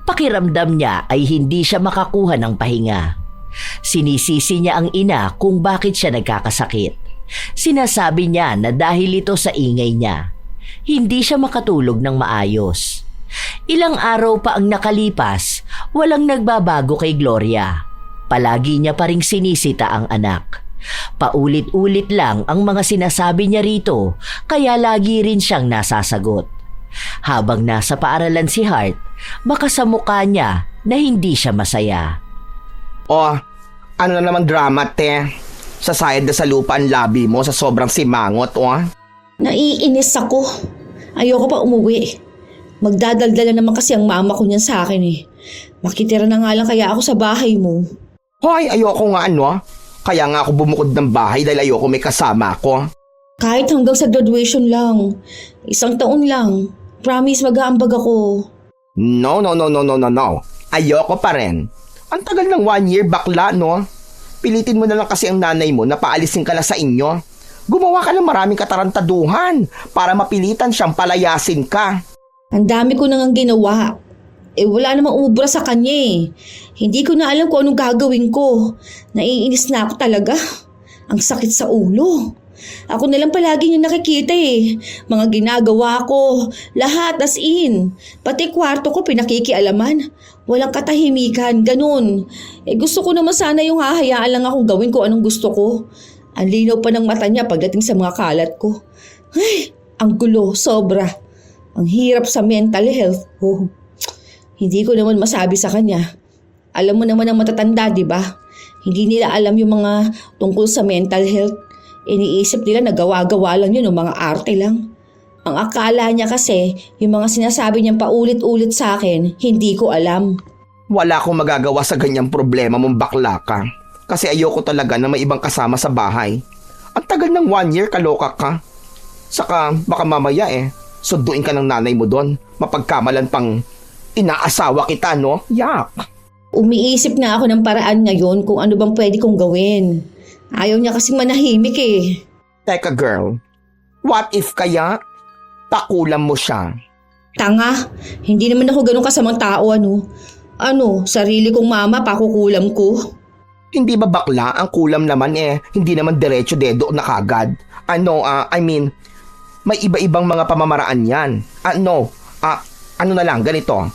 Speaker 3: Pakiramdam niya ay hindi siya makakuha ng pahinga. Sinisisi niya ang ina kung bakit siya nagkakasakit. Sinasabi niya na dahil ito sa ingay niya. Hindi siya makatulog ng maayos. Ilang araw pa ang nakalipas, walang nagbabago kay Gloria. Palagi niya pa ring sinisita ang anak. Paulit-ulit lang ang mga sinasabi niya rito, kaya lagi rin siyang nasasagot. Habang nasa paaralan si Hart, baka sa mukha niya na hindi siya masaya.
Speaker 4: Oh, ano na namang drama, te? Sasayad na sa lupa ang labi mo sa sobrang simangot, oh.
Speaker 2: Naiinis ako. Ayoko pa umuwi. Magdadaldala naman kasi ang mama ko niyan sa akin eh. Makitira na nga lang kaya ako sa bahay mo.
Speaker 4: Hoy, ayoko nga Kaya nga ako bumukod ng bahay dahil ayoko may kasama ako.
Speaker 2: Kahit hanggang sa graduation lang. 1 taon lang. Promise mag-aambag ako.
Speaker 4: No. Ayoko pa rin. Ang tagal ng 1 year bakla, no? Pilitin mo na lang kasi ang nanay mo na paalisin ka na sa inyo. Gumawa ka ng maraming katarantaduhan para mapilitan siyang palayasin ka.
Speaker 2: Ang dami ko nang ginawa. Wala namang umubra sa kanya eh. Hindi ko na alam kung anong gagawin ko. Naiinis na ako talaga. Ang sakit sa ulo. Ako na lang palagi niya nakikita eh. Mga ginagawa ko. Lahat as in. Pati kwarto ko pinakikialaman. Walang katahimikan. Ganun. Gusto ko naman sana yung hahayaan lang akong gawin ko anong gusto ko. Ang linaw pa ng mata niya pagdating sa mga kalat ko. Ay, ang gulo. Sobra. Ang hirap sa mental health ko. Hindi ko naman masabi sa kanya. Alam mo naman ang matatanda, di ba? Hindi nila alam yung mga tungkol sa mental health. Iniisip nila na gawa-gawa lang yun o mga arte lang. Ang akala niya kasi, yung mga sinasabi niyang paulit-ulit sa akin, hindi ko alam.
Speaker 4: Wala akong magagawa sa ganyang problema mong bakla ka. Kasi ayoko talaga na may ibang kasama sa bahay. Ang tagal ng 1 year, kaloka ka. Saka baka mamaya sunduin ka ng nanay mo doon. Mapagkamalan pang inaasawa kita, no? Yak!
Speaker 2: Umiisip na ako ng paraan ngayon kung ano bang pwede kong gawin. Ayaw niya kasing manahimik eh.
Speaker 4: Teka girl, what if kaya pakulam mo siya?
Speaker 2: Tanga, hindi naman ako ganun kasamang tao ano. Ano, sarili kong mama pakukulam ko?
Speaker 4: Hindi ba bakla ang kulam naman hindi naman diretso dedo na kagad? May iba-ibang mga pamamaraan yan. Ano na lang, ganito.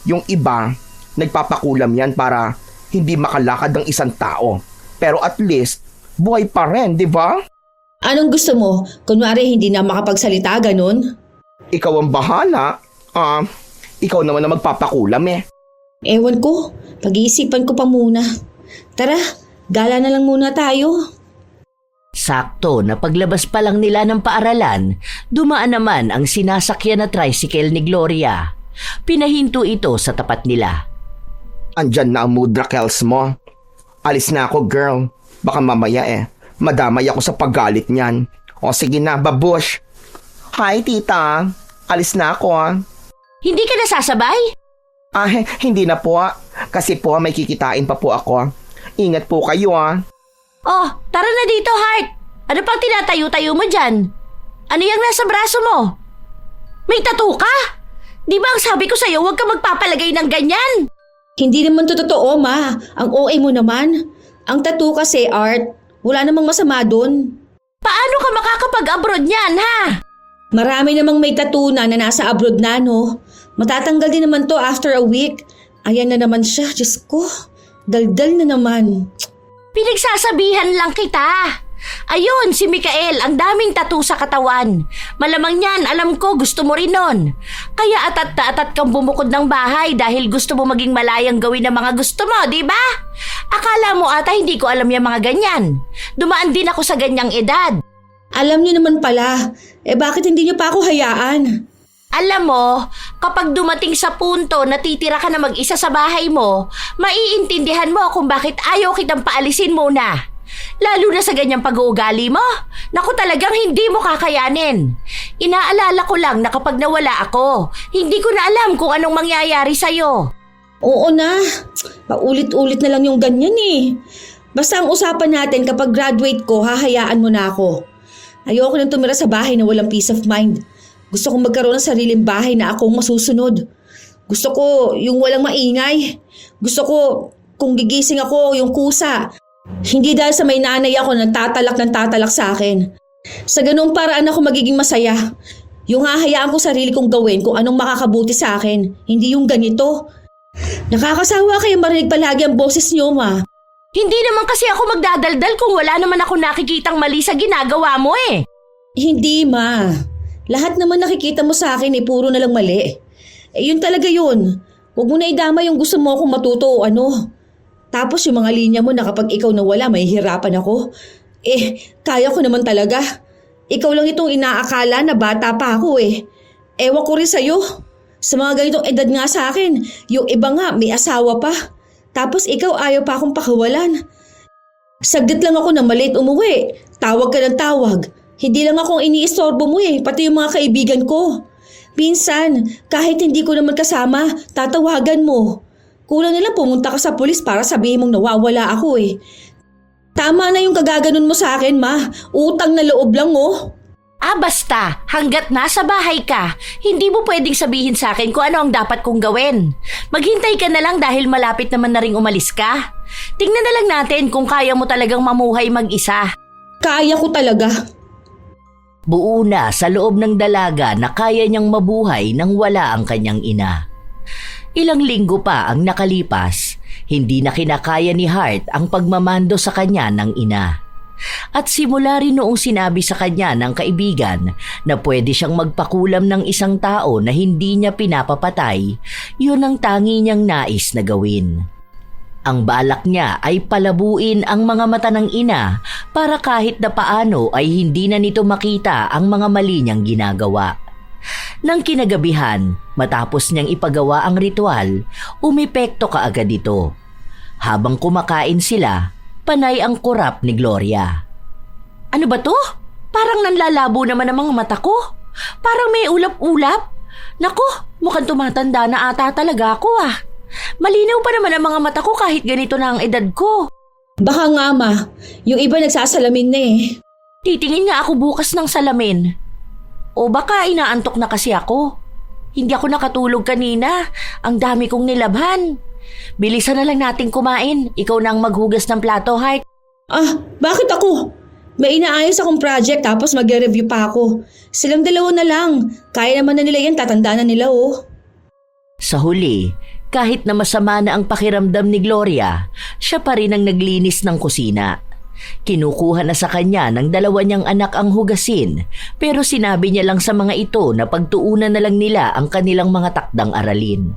Speaker 4: Yung iba, nagpapakulam yan para hindi makalakad ng isang tao. Pero at least, buhay pa rin, di ba?
Speaker 2: Anong gusto mo? Kunwari hindi na makapagsalita, ganun?
Speaker 4: Ikaw ang bahala. Ikaw naman ang magpapakulam
Speaker 2: Ewan ko, pag-iisipan ko pa muna. Tara, gala na lang muna tayo.
Speaker 3: Sakto na paglabas pa lang nila ng paaralan, dumaan naman ang sinasakyan na tricycle ni Gloria. Pinahinto ito sa tapat nila.
Speaker 4: Andyan na ang mudra Kels mo. Alis na ako, girl. Baka mamaya madamay ako sa paggalit niyan. O sige na, babush. Hi, tita. Alis na ako,
Speaker 1: Hindi ka nasasabay?
Speaker 4: Hindi na po. Kasi po may kikitain pa po ako. Ingat po kayo,
Speaker 1: Oh, tara na dito, Heart. Ano pang tinatayo-tayo mo dyan? Ano yung nasa braso mo? May tattoo ka? Di ba ang sabi ko sa'yo huwag ka magpapalagay ng ganyan?
Speaker 2: Hindi naman to totoo, ma. Ang OA mo naman. Ang tattoo kasi, Art. Wala namang masama dun.
Speaker 1: Paano ka makakapag-abroad niyan, ha?
Speaker 2: Marami namang may tattoo na nasa abroad na, no? Matatanggal din naman to after a week. Ayan na naman siya, Diyos ko. Daldal na naman.
Speaker 1: Pinagsasabihan lang kita. Ayun, si Mikael, ang daming tattoo sa katawan. Malamang yan, alam ko, gusto mo rin nun. Kaya atat na atat kang bumukod ng bahay dahil gusto mo maging malayang gawin ang mga gusto mo, di ba? Akala mo ata hindi ko alam yung mga ganyan. Dumaan din ako sa ganyang edad.
Speaker 2: Alam niyo naman pala. Bakit hindi niyo pa ako hayaan?
Speaker 1: Alam mo, kapag dumating sa punto na titira ka na mag-isa sa bahay mo, maiintindihan mo kung bakit ayaw kitang paalisin muna. Lalo na sa ganyang pag-uugali mo. Naku, talagang hindi mo kakayanin. Inaalala ko lang na kapag nawala ako, hindi ko na alam kung anong mangyayari sa'yo.
Speaker 2: Oo na. Paulit-ulit na lang yung ganyan eh. Basta ang usapan natin kapag graduate ko, hahayaan mo na ako. Ayoko nang tumira sa bahay na walang peace of mind. Gusto kong magkaroon ng sariling bahay na akong masusunod. Gusto ko yung walang maingay. Gusto ko kung gigising ako yung kusa. Hindi dahil sa may nanay ako nagtatalak sa akin. Sa ganung paraan ako magiging masaya. Yung hahayaan ko sarili kong gawin kung anong makakabuti sa akin. Hindi yung ganito. Nakakasawa kayo marinig palagi ang boses niyo, ma.
Speaker 1: Hindi naman kasi ako magdadaldal kung wala naman ako nakikitang mali sa ginagawa mo eh.
Speaker 2: Hindi, ma. Lahat naman nakikita mo sa akin puro na lang mali. Yun talaga yun. Huwag mo na idama yung gusto mo akong matuto o ano. Tapos yung mga linya mo na kapag ikaw nawala, may hirapan ako. Kaya ko naman talaga. Ikaw lang itong inaakala na bata pa ako eh. Ewan ko rin sa'yo. Sa mga ganitong edad nga sa akin, yung iba nga may asawa pa. Tapos ikaw ayaw pa akong pakawalan. Saglit lang ako na maliit umuwi. Tawag ka ng tawag. Hindi lang akong iniistorbo mo eh, pati yung mga kaibigan ko. Minsan, kahit hindi ko naman kasama, tatawagan mo. Kulang nila pumunta ka sa pulis para sabihin mong nawawala ako eh. Tama na yung kagaganon mo sa akin, ma. Utang na loob lang oh.
Speaker 1: Basta, hanggat nasa bahay ka, hindi mo pwedeng sabihin sa akin kung ano ang dapat kong gawin. Maghintay ka na lang dahil malapit naman na ring umalis ka. Tingnan na lang natin kung kaya mo talagang mamuhay mag-isa.
Speaker 2: Kaya ko talaga.
Speaker 3: Buo na sa loob ng dalaga na kaya niyang mabuhay nang wala ang kanyang ina. Ilang linggo pa ang nakalipas, hindi na kinakaya ni Hart ang pagmamando sa kanya ng ina. At simula rin noong sinabi sa kanya ng kaibigan na pwede siyang magpakulam ng isang tao na hindi niya pinapapatay, yun ang tangi niyang nais na gawin. Ang balak niya ay palabuin ang mga mata ng ina para kahit na paano ay hindi na nito makita ang mga mali niyang ginagawa. Nang kinagabihan, matapos niyang ipagawa ang ritual, umepekto kaagad ito. Habang kumakain sila, panay ang kurap ni Gloria.
Speaker 1: Ano ba to? Parang nanlalabo naman ang mga mata ko. Parang may ulap-ulap. Naku, mukhang tumatanda na ata talaga ako ah. Malinaw pa naman ang mga mata ko kahit ganito na ang edad ko.
Speaker 2: Baka nga, ma. Yung iba nagsasalamin na eh.
Speaker 1: Titingin nga ako bukas ng salamin. O baka inaantok na kasi ako. Hindi ako nakatulog kanina. Ang dami kong nilabhan. Bilisan na lang natin kumain. Ikaw na ang maghugas ng plato, Hart.
Speaker 2: Bakit ako? May inaayos akong project tapos magre-review pa ako. Silang dalawa na lang. Kaya naman na nila yan, tatanda na nila oh.
Speaker 3: Sa huli, kahit na masama na ang pakiramdam ni Gloria, siya pa rin ang naglinis ng kusina. Kinukuha na sa kanya ng dalawa niyang anak ang hugasin, pero sinabi niya lang sa mga ito na pagtuunan na lang nila ang kanilang mga takdang aralin.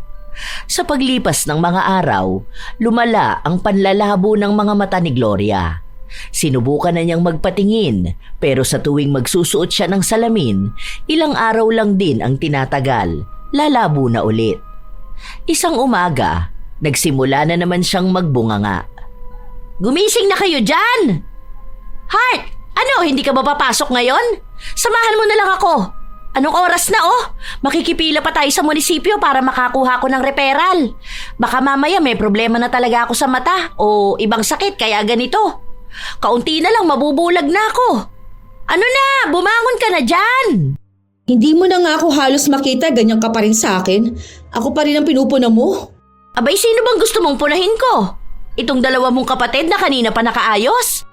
Speaker 3: Sa paglipas ng mga araw, lumala ang panlalabo ng mga mata ni Gloria. Sinubukan na niyang magpatingin, pero sa tuwing magsusuot siya ng salamin, ilang araw lang din ang tinatagal, lalabo na ulit. Isang umaga, nagsimula na naman siyang magbunganga.
Speaker 1: Gumising na kayo dyan! Hart! Ano, hindi ka ba papasok ngayon? Samahan mo na lang ako. Anong oras na oh? Makikipila pa tayo sa munisipyo para makakuha ko ng referral. Baka mamaya may problema na talaga ako sa mata o ibang sakit kaya ganito. Kaunti na lang mabubulag na ako. Ano na? Bumangon ka na dyan!
Speaker 2: Hindi mo na nga ako halos makita, ganyan ka pa rin sa akin. Ako pa rin ang pinupuna mo.
Speaker 1: Abay, sino bang gusto mong punahin ko? Itong dalawa mong kapatid na kanina pa nakaayos?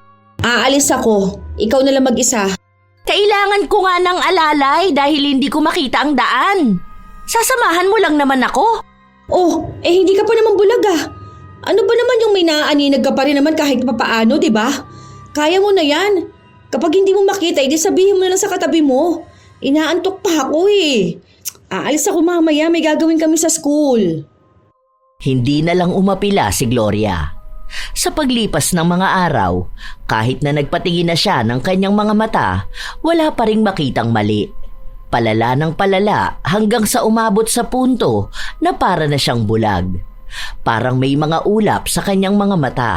Speaker 2: Aalis ako. Ikaw na lang mag-isa.
Speaker 1: Kailangan ko nga ng alalay dahil hindi ko makita ang daan. Sasamahan mo lang naman ako.
Speaker 2: Oh, hindi ka pa naman bulag ah. Ano ba naman yung may naaaninag ka pa rin naman kahit papaano, di ba? Kaya mo na yan. Kapag hindi mo makita, edi sabihin mo na lang sa katabi mo. Inaantok pa ako eh. Aalis ako mamaya, may gagawin kami sa school.
Speaker 3: Hindi na lang umapila si Gloria. Sa paglipas ng mga araw, kahit na nagpatingin na siya ng kanyang mga mata, wala pa ring makitang mali. Palala ng palala hanggang sa umabot sa punto na para na siyang bulag. Parang may mga ulap sa kanyang mga mata.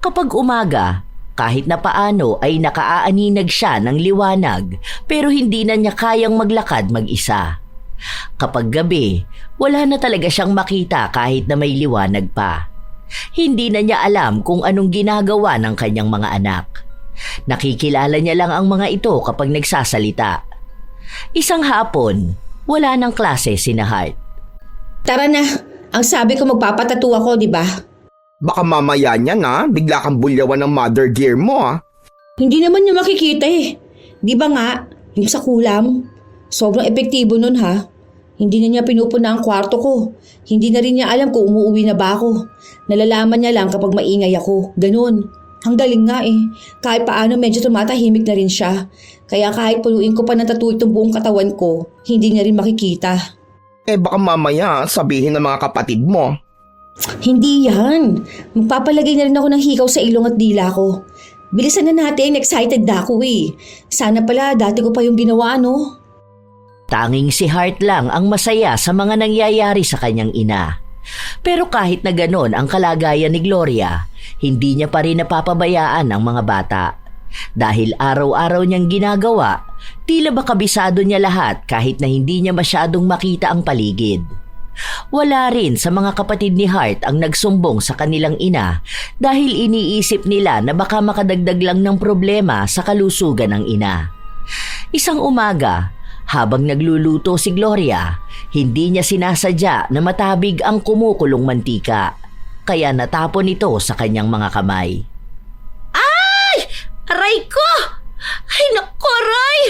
Speaker 3: Kapag umaga, kahit na paano ay nakaaaninag siya ng liwanag pero hindi na niya kayang maglakad mag-isa. Kapag gabi, wala na talaga siyang makita kahit na may liwanag pa. Hindi na niya alam kung anong ginagawa ng kanyang mga anak. Nakikilala niya lang ang mga ito kapag nagsasalita. Isang hapon, wala ng klase sina Hart.
Speaker 2: Tara na, ang sabi ko magpapatattoo ako, di ba?
Speaker 4: Baka mamaya niya na, bigla kang bulyawan ng mother gear mo ah.
Speaker 2: Hindi naman niya makikita eh. Di ba nga, yung sa kulam, sobrang epektibo nun ha. Hindi na niya pinupuna ang kwarto ko. Hindi na rin niya alam kung umuwi na ba ako. Nalalaman niya lang kapag maingay ako. Ganun. Ang galing nga eh. Kahit paano medyo tumatahimik na rin siya. Kaya kahit puluin ko pa ng tattoo itong buong katawan ko, hindi niya rin makikita.
Speaker 4: Baka mamaya sabihin ng mga kapatid mo.
Speaker 2: Hindi yan. Magpapalagay na rin ako ng hikaw sa ilong at dila ko. Bilisan na natin, excited na ako eh. Sana pala dati ko pa yung ginawa, no?
Speaker 3: Tanging si Hart lang ang masaya sa mga nangyayari sa kanyang ina. Pero kahit na ganon ang kalagayan ni Gloria, hindi niya pa rin napapabayaan ang mga bata. Dahil araw-araw niyang ginagawa, tila ba kabisado niya lahat kahit na hindi niya masyadong makita ang paligid. Wala rin sa mga kapatid ni Hart ang nagsumbong sa kanilang ina dahil iniisip nila na baka makadagdag lang ng problema sa kalusugan ng ina. Isang umaga, habang nagluluto si Gloria, hindi niya sinasadya na matabig ang kumukulong mantika, kaya natapon ito sa kanyang mga kamay.
Speaker 1: Aray ko! Ay, naku, aray!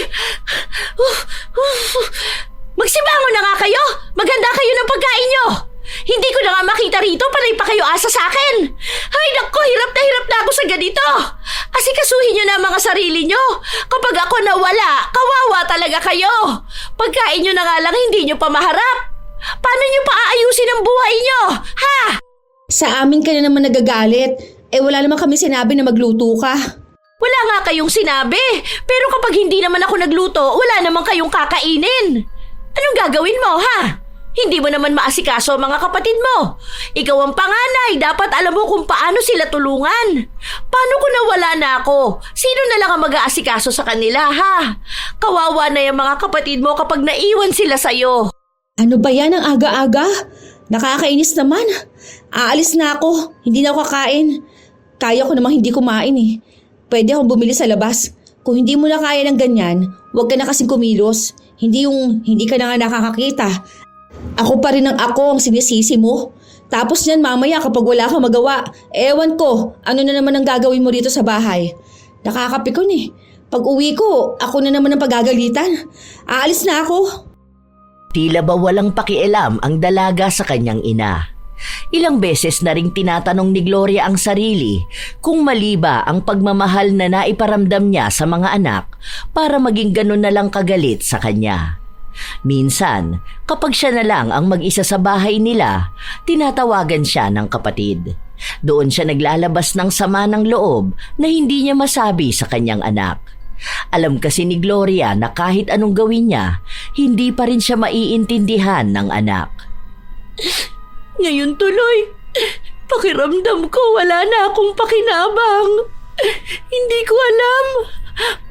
Speaker 1: Magsibangon na nga kayo! Maganda kayo ng pagkain nyo! Hindi ko na nga makita rito, panay pa kayo asa sa akin! Ay, naku, hirap na ako sa ganito! Asikasuhin nyo na ang mga sarili nyo! Kapag ako nawala, kawawa talaga kayo! Pagkain nyo na nga lang, hindi nyo pa maharap! Paano nyo pa aayusin ang buhay nyo? Ha?
Speaker 2: Sa amin ka na naman nagagalit. Wala naman kami sinabi na magluto ka.
Speaker 1: Wala nga kayong sinabi, pero kapag hindi naman ako nagluto, wala naman kayong kakainin. Anong gagawin mo, ha? Hindi mo naman maasikaso ang mga kapatid mo. Ikaw ang panganay, dapat alam mo kung paano sila tulungan. Paano kung nawala na ako? Sino na lang ang mag-aasikaso sa kanila, ha? Kawawa na yung mga kapatid mo kapag naiwan sila sa'yo.
Speaker 2: Ano ba yan ang aga-aga? Nakakainis naman. Aalis na ako. Hindi na ako kakain. Kaya ko namang hindi kumain eh. Pwede akong bumili sa labas. Kung hindi mo na kaya ng ganyan, huwag ka na kasing kumilos. Hindi yung hindi ka na nga nakakakita. Ako pa rin ang sinisisi mo. Tapos yan mamaya kapag wala kang magawa, ewan ko, ano na naman ang gagawin mo dito sa bahay. Nakakapikon eh. Pag uwi ko, ako na naman ang pagagalitan. Aalis na ako.
Speaker 3: Tila ba walang pakialam ang dalaga sa kanyang ina. Ilang beses na ring tinatanong ni Gloria ang sarili kung mali ba ang pagmamahal na naiparamdam niya sa mga anak para maging ganun na lang kagalit sa kanya. Minsan, kapag siya na lang ang mag-isa sa bahay nila, tinatawagan siya ng kapatid. Doon siya naglalabas ng sama ng loob na hindi niya masabi sa kanyang anak. Alam kasi ni Gloria na kahit anong gawin niya, hindi pa rin siya maiintindihan ng anak.
Speaker 1: Ngayon tuloy, pakiramdam ko wala na akong pakinabang. Hindi ko alam.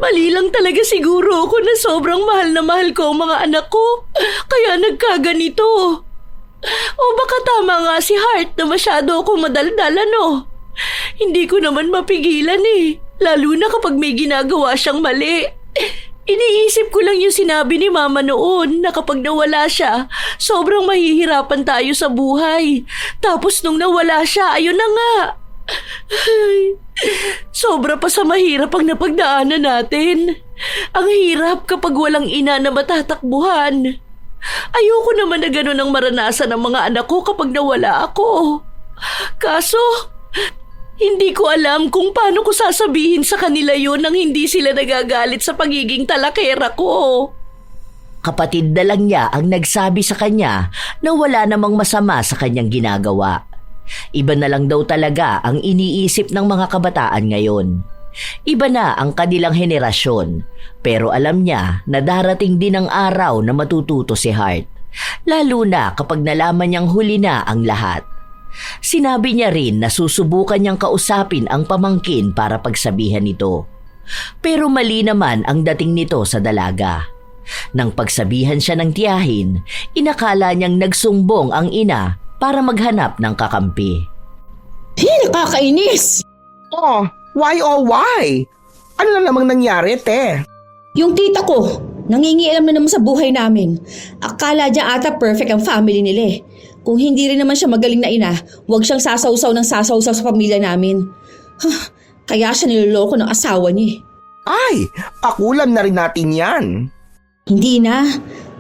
Speaker 1: Mali lang talaga siguro ako na sobrang mahal na mahal ko ang mga anak ko. Kaya nagkaganito. O baka tama nga si Hart na masyado akong madaldal, ano? Hindi ko naman mapigilan eh. Lalo na kapag may ginagawa siyang mali. Iniisip ko lang yung sinabi ni Mama noon na kapag nawala siya, sobrang mahihirapan tayo sa buhay. Tapos nung nawala siya, ayun na nga. Ay, sobra pa sa mahirap ang napagdaanan natin. Ang hirap kapag walang ina na matatakbuhan. Ayoko naman na ganun ang maranasan ng mga anak ko kapag nawala ako. Kaso, hindi ko alam kung paano ko sasabihin sa kanila yun nang hindi sila nagagalit sa pagiging talakera ko.
Speaker 3: Kapatid na lang niya ang nagsabi sa kanya na wala namang masama sa kanyang ginagawa. Iba na lang daw talaga ang iniisip ng mga kabataan ngayon. Iba na ang kanilang henerasyon, pero alam niya na darating din ang araw na matututo si Hart. Lalo na kapag nalaman niyang huli na ang lahat. Sinabi niya rin na susubukan niyang kausapin ang pamangkin para pagsabihan ito. Pero mali naman ang dating nito sa dalaga. Nang pagsabihan siya ng tiyahin, inakala niyang nagsumbong ang ina para maghanap ng kakampi.
Speaker 2: Nakakainis!
Speaker 4: Oh, why? Ano na namang nangyari, te?
Speaker 2: Yung tita ko, nangingialam na naman sa buhay namin. Akala niya ata perfect ang family nila eh. Kung hindi rin naman siya magaling na ina, huwag siyang sasawsaw sa pamilya namin. Kaya siya niloloko ng asawa niya.
Speaker 4: Ay, akulan na rin natin yan.
Speaker 2: Hindi na.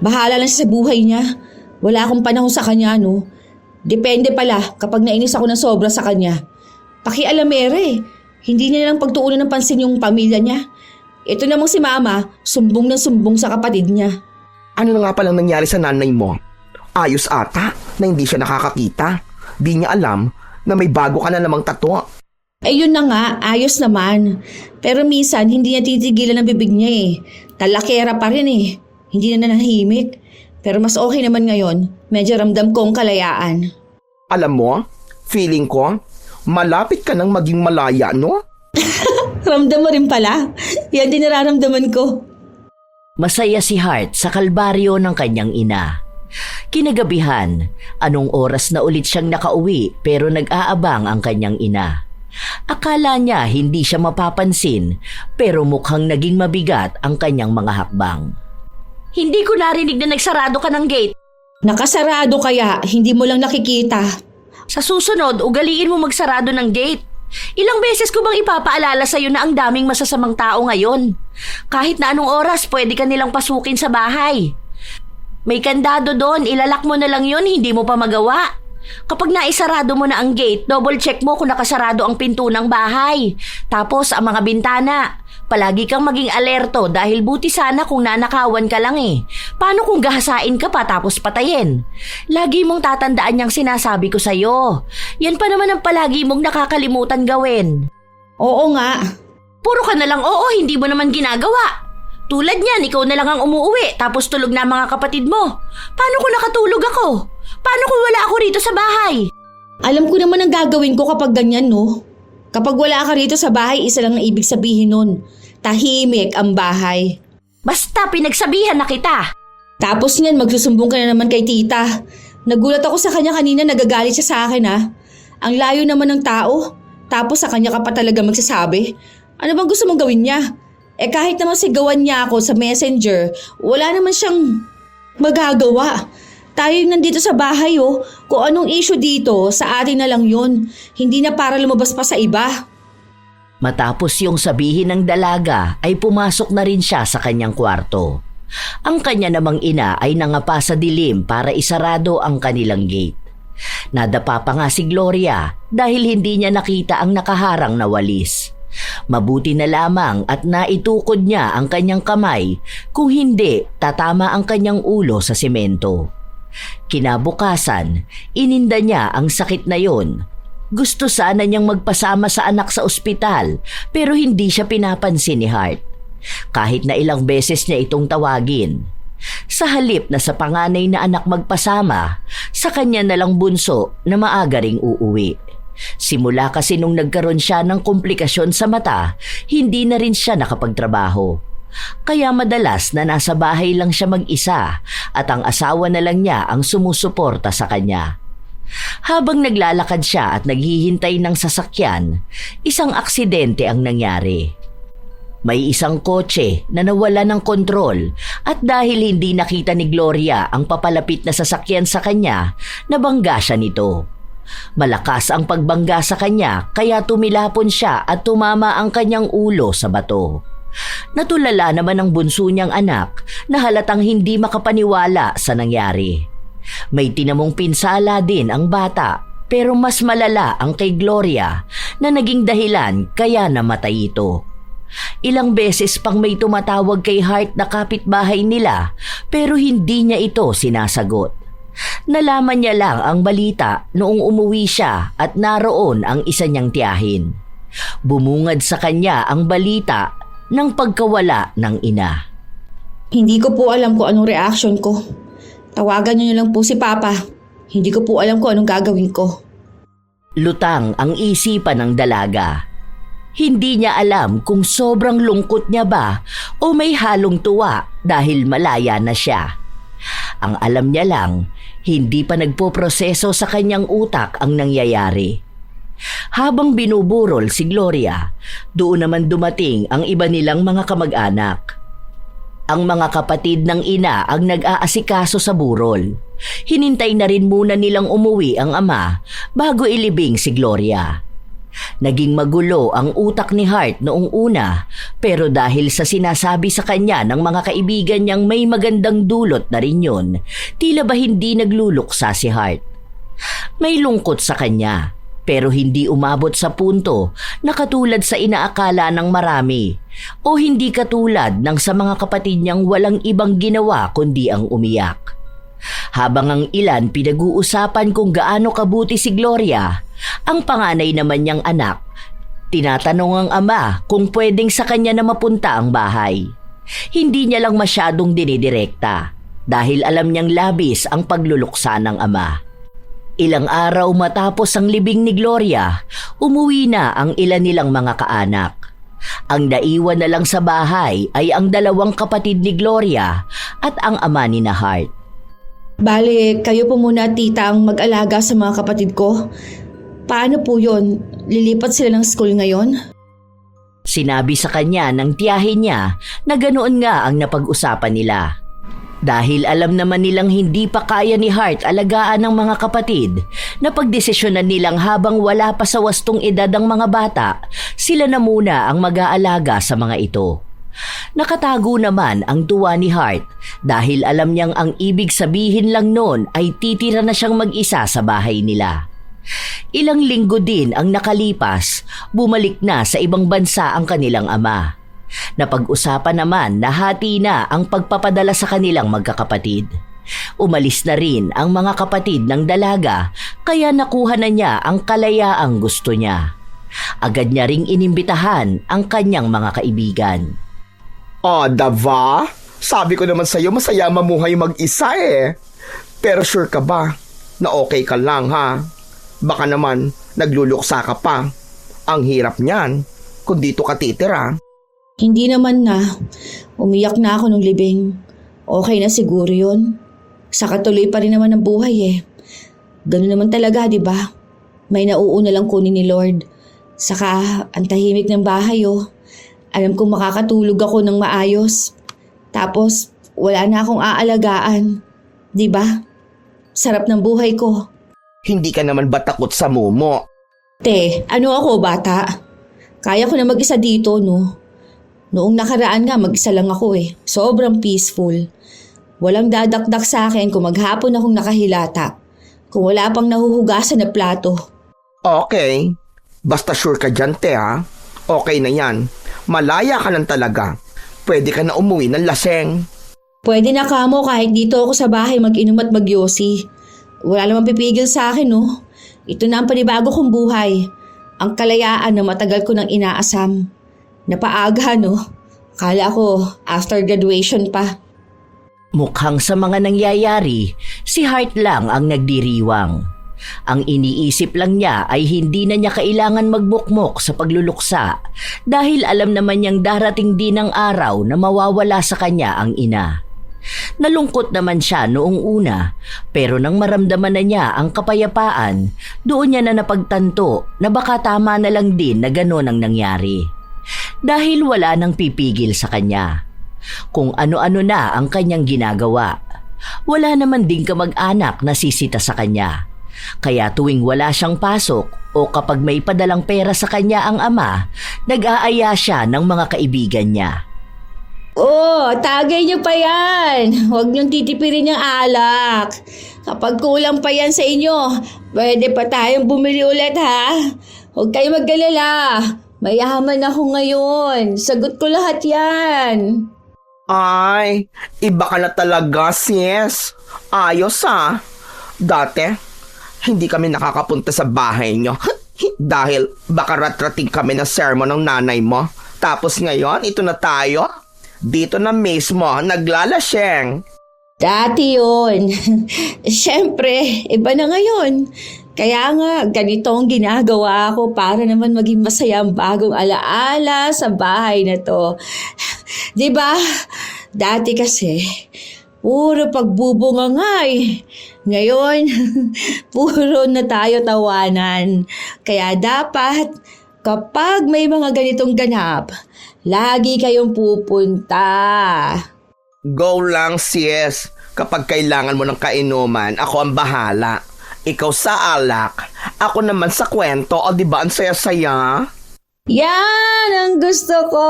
Speaker 2: Bahala lang siya sa buhay niya. Wala akong panahon sa kanya, no? Depende pala kapag nainis ako ng sobra sa kanya. Pakialamere. Hindi niya lang pagtuunan ng pansin yung pamilya niya. Ito namang si Mama, sumbong na sumbong sa kapatid niya.
Speaker 4: Ano na nga palang nangyari sa nanay mo? Ayos ata na hindi siya nakakakita. Di niya alam na may bago ka na namang tato.
Speaker 2: Eh yun na nga, ayos naman. Pero minsan hindi niya titigilan ang bibig niya eh. Talakera pa rin eh. Hindi na nanahimik. Pero mas okay naman ngayon. Medyo ramdam ko ang kalayaan.
Speaker 4: Alam mo, feeling ko, malapit ka nang maging malaya, no?
Speaker 2: Ramdam mo rin pala. Yan din nararamdaman ko.
Speaker 3: Masaya si Hart sa kalbaryo ng kanyang ina. Kinagabihan, anong oras na ulit siyang nakauwi pero nag-aabang ang kanyang ina. Akala niya hindi siya mapapansin pero mukhang naging mabigat ang kanyang mga hakbang.
Speaker 1: Hindi ko narinig na nagsarado ka ng gate.
Speaker 2: Nakasarado kaya, hindi mo lang nakikita.
Speaker 1: Sa susunod, ugaliin mo magsarado ng gate. Ilang beses ko bang ipapaalala sa'yo na ang daming masasamang tao ngayon? Kahit na anong oras, pwede ka nilang pasukin sa bahay. May kandado doon, ilalak mo na lang yun, hindi mo pa magawa. Kapag naisarado mo na ang gate, double check mo kung nakasarado ang pinto ng bahay. Tapos ang mga bintana. Palagi kang maging alerto dahil buti sana kung nanakawan ka lang eh. Paano kung gahasain ka pa tapos patayin? Lagi mong tatandaan yung sinasabi ko sa'yo. Yan pa naman ang palagi mong nakakalimutan gawin.
Speaker 2: Oo nga.
Speaker 1: Puro ka na lang oo, hindi mo naman ginagawa. Tulad niyan, ikaw na lang ang umuuwi tapos tulog na mga kapatid mo. Paano kung nakatulog ako? Paano kung wala ako rito sa bahay?
Speaker 2: Alam ko naman ang gagawin ko kapag ganyan, no? Kapag wala ka rito sa bahay, isa lang ang ibig sabihin nun. Tahimik ang bahay.
Speaker 1: Basta pinagsabihan na kita.
Speaker 2: Tapos niyan, magsusumbong ka na naman kay tita. Nagulat ako sa kanya kanina, nagagalit siya sa akin ha. Ang layo naman ng tao. Tapos sa kanya ka pa talaga magsasabi. Ano bang gusto mong gawin niya? Eh kahit naman sigawan niya ako sa messenger, wala naman siyang magagawa. Tayo yung nandito sa bahay oh. Kung anong issue dito, sa atin na lang yun. Hindi na para lumabas pa sa iba.
Speaker 3: Matapos yung sabihin ng dalaga ay pumasok na rin siya sa kanyang kwarto. Ang kanya namang ina ay nangapa sa dilim para isarado ang kanilang gate. Nadapa pa nga si Gloria dahil hindi niya nakita ang nakaharang na walis. Mabuti na lamang at naitukod niya ang kanyang kamay, kung hindi tatama ang kanyang ulo sa semento. Kinabukasan, ininda niya ang sakit na yon. Gusto sana niyang magpasama sa anak sa ospital pero hindi siya pinapansin ni Hart. Kahit na ilang beses niya itong tawagin. Sa halip na sa panganay na anak magpasama, sa kanya na lang bunso na maaga ring uuwi. Simula kasi nung nagkaroon siya ng komplikasyon sa mata, hindi na rin siya nakapagtrabaho. Kaya madalas na nasa bahay lang siya mag-isa at ang asawa na lang niya ang sumusuporta sa kanya. Habang naglalakad siya at naghihintay ng sasakyan, isang aksidente ang nangyari. May isang kotse na nawala ng kontrol at dahil hindi nakita ni Gloria ang papalapit na sasakyan sa kanya, nabangga siya nito. Malakas ang pagbangga sa kanya kaya tumilapon siya at tumama ang kanyang ulo sa bato. Natulala naman ang bunso niyang anak na halatang hindi makapaniwala sa nangyari. May tinamong pinsala din ang bata pero mas malala ang kay Gloria na naging dahilan kaya namatay ito. Ilang beses pang may tumatawag kay Hart na kapitbahay nila pero hindi niya ito sinasagot. Nalaman niya lang ang balita noong umuwi siya at naroon ang isa niyang tiyahin. Bumungad sa kanya ang balita ng pagkawala ng ina.
Speaker 2: Hindi ko po alam kung anong reaction ko. Tawagan niyo lang po si Papa. Hindi ko po alam kung anong gagawin ko.
Speaker 3: Lutang ang isipan ng dalaga. Hindi niya alam kung sobrang lungkot niya ba o may halong tuwa dahil malaya na siya. Ang alam niya lang, hindi pa nagpoproseso sa kanyang utak ang nangyayari. Habang binuburol si Gloria, doon naman dumating ang iba nilang mga kamag-anak. Ang mga kapatid ng ina ang nag-aasikaso sa burol. Hinintay na rin muna nilang umuwi ang ama bago ilibing si Gloria. Naging magulo ang utak ni Hart noong una pero dahil sa sinasabi sa kanya ng mga kaibigan niyang may magandang dulot na rin yun, tila ba hindi nagluluksa si Hart. May lungkot sa kanya pero hindi umabot sa punto na katulad sa inaakala ng marami o hindi katulad ng sa mga kapatid niyang walang ibang ginawa kundi ang umiyak. Habang ang ilan pinag-uusapan kung gaano kabuti si Gloria, ang panganay naman niyang anak Tinatanong ang ama kung pwedeng sa kanya na mapunta ang bahay. Hindi niya lang masyadong dinidirekta dahil alam niyang labis ang pagluluksa ng ama. Ilang araw matapos ang libing ni Gloria, umuwi na ang ilan nilang mga kaanak. Ang naiwan na lang sa bahay ay ang dalawang kapatid ni Gloria at ang ama ni na Hart.
Speaker 2: Bale, kayo po muna tita ang mag-alaga sa mga kapatid ko. Paano po yun? Lilipat sila ng school ngayon?
Speaker 3: Sinabi sa kanya ng tiyahin niya na ganoon nga ang napag-usapan nila. Dahil alam naman nilang hindi pa kaya ni Hart alagaan ng mga kapatid, napagdesisyonan nilang habang wala pa sa wastong edad ang mga bata, sila na muna ang mag-aalaga sa mga ito. Nakatago naman ang tuwa ni Hart dahil alam niyang ang ibig sabihin lang noon ay titira na siyang mag-isa sa bahay nila. Ilang linggo din ang nakalipas, bumalik na sa ibang bansa ang kanilang ama. Napag-usapan naman na hati na ang pagpapadala sa kanilang magkakapatid. Umalis na rin ang mga kapatid ng dalaga kaya nakuha na niya ang kalayaang gusto niya. Agad niya ring inimbitahan ang kanyang mga kaibigan.
Speaker 4: Dava? Sabi ko naman sa'yo masaya mamuhay mag-isa eh. Pero sure ka ba na okay ka lang ha? Baka naman nagluluksa ka pa. Ang hirap niyan kung dito ka titira.
Speaker 2: Hindi naman na. Umiyak na ako nung libing. Okay na siguro yun. Saka tuloy pa rin naman ang buhay eh. Ganun naman talaga, di ba? May nauuna lang kunin ni Lord. Saka ang tahimik ng bahay oh. Alam kong makakatulog ako ng maayos. Tapos wala na akong aalagaan. Di ba? Sarap ng buhay ko.
Speaker 4: Hindi ka naman ba takot sa mumo?
Speaker 2: Te, ano ako bata? Kaya ko na mag-isa dito no. Noong nakaraan nga mag-isa lang ako eh. Sobrang peaceful. Walang dadakdak sa akin kung maghapon akong nakahilata. Kung wala pang nahuhugasan na plato.
Speaker 4: Okay. Basta sure ka dyan, te ha? Okay na yan. Malaya ka lang talaga. Pwede ka na umuwi ng laseng.
Speaker 2: Pwede na kamo kahit dito ako sa bahay mag-inom at magyosi. Wala namang pipigil sa akin no. Ito na ang panibago kong buhay. Ang kalayaan na matagal ko nang inaasam. Napaaga no. Akala ko after graduation pa.
Speaker 3: Mukhang sa mga nangyayari, si Hart lang ang nagdiriwang. Ang iniisip lang niya ay hindi na niya kailangan magbukmok sa pagluluksa dahil alam naman niyang darating din ang araw na mawawala sa kanya ang ina. Nalungkot naman siya noong una pero nang maramdaman na niya ang kapayapaan, doon niya na napagtanto na baka tama na lang din na gano'n ang nangyari. Dahil wala nang pipigil sa kanya. Kung ano-ano na ang kanyang ginagawa, wala naman din kamag-anak na sisita sa kanya. Kaya tuwing wala siyang pasok o kapag may padalang pera sa kanya ang ama, nag-aaya siya ng mga kaibigan niya.
Speaker 2: Oh, tagay niyo pa yan. Huwag niyong titipirin yung alak. Kapag kulang pa yan sa inyo, pwede pa tayong bumili ulit ha. Huwag kayo mag-alala. Mayaman ako ngayon. Sagot ko lahat yan.
Speaker 4: Ay, iba ka na talaga, sis. Ayos ha. Dati, hindi kami nakakapunta sa bahay nyo. Dahil baka ratrating kami ng sermon ng nanay mo. Tapos ngayon, ito na tayo. Dito na mismo, naglalaseng.
Speaker 2: Dati yun. Siyempre, iba na ngayon. Kaya nga, ganito ang ginagawa ko para naman maging masaya ang bagong alaala sa bahay na to. Diba? Dati kasi, puro pagbubunga nga eh. Ngayon, puro na tayo tawanan. Kaya dapat, kapag may mga ganitong ganap, lagi kayong pupunta.
Speaker 4: Go lang, sis. Kapag kailangan mo ng kainuman, ako ang bahala. Ikaw sa alak, ako naman sa kwento. O diba ang saya-saya?
Speaker 2: Yan ang gusto ko.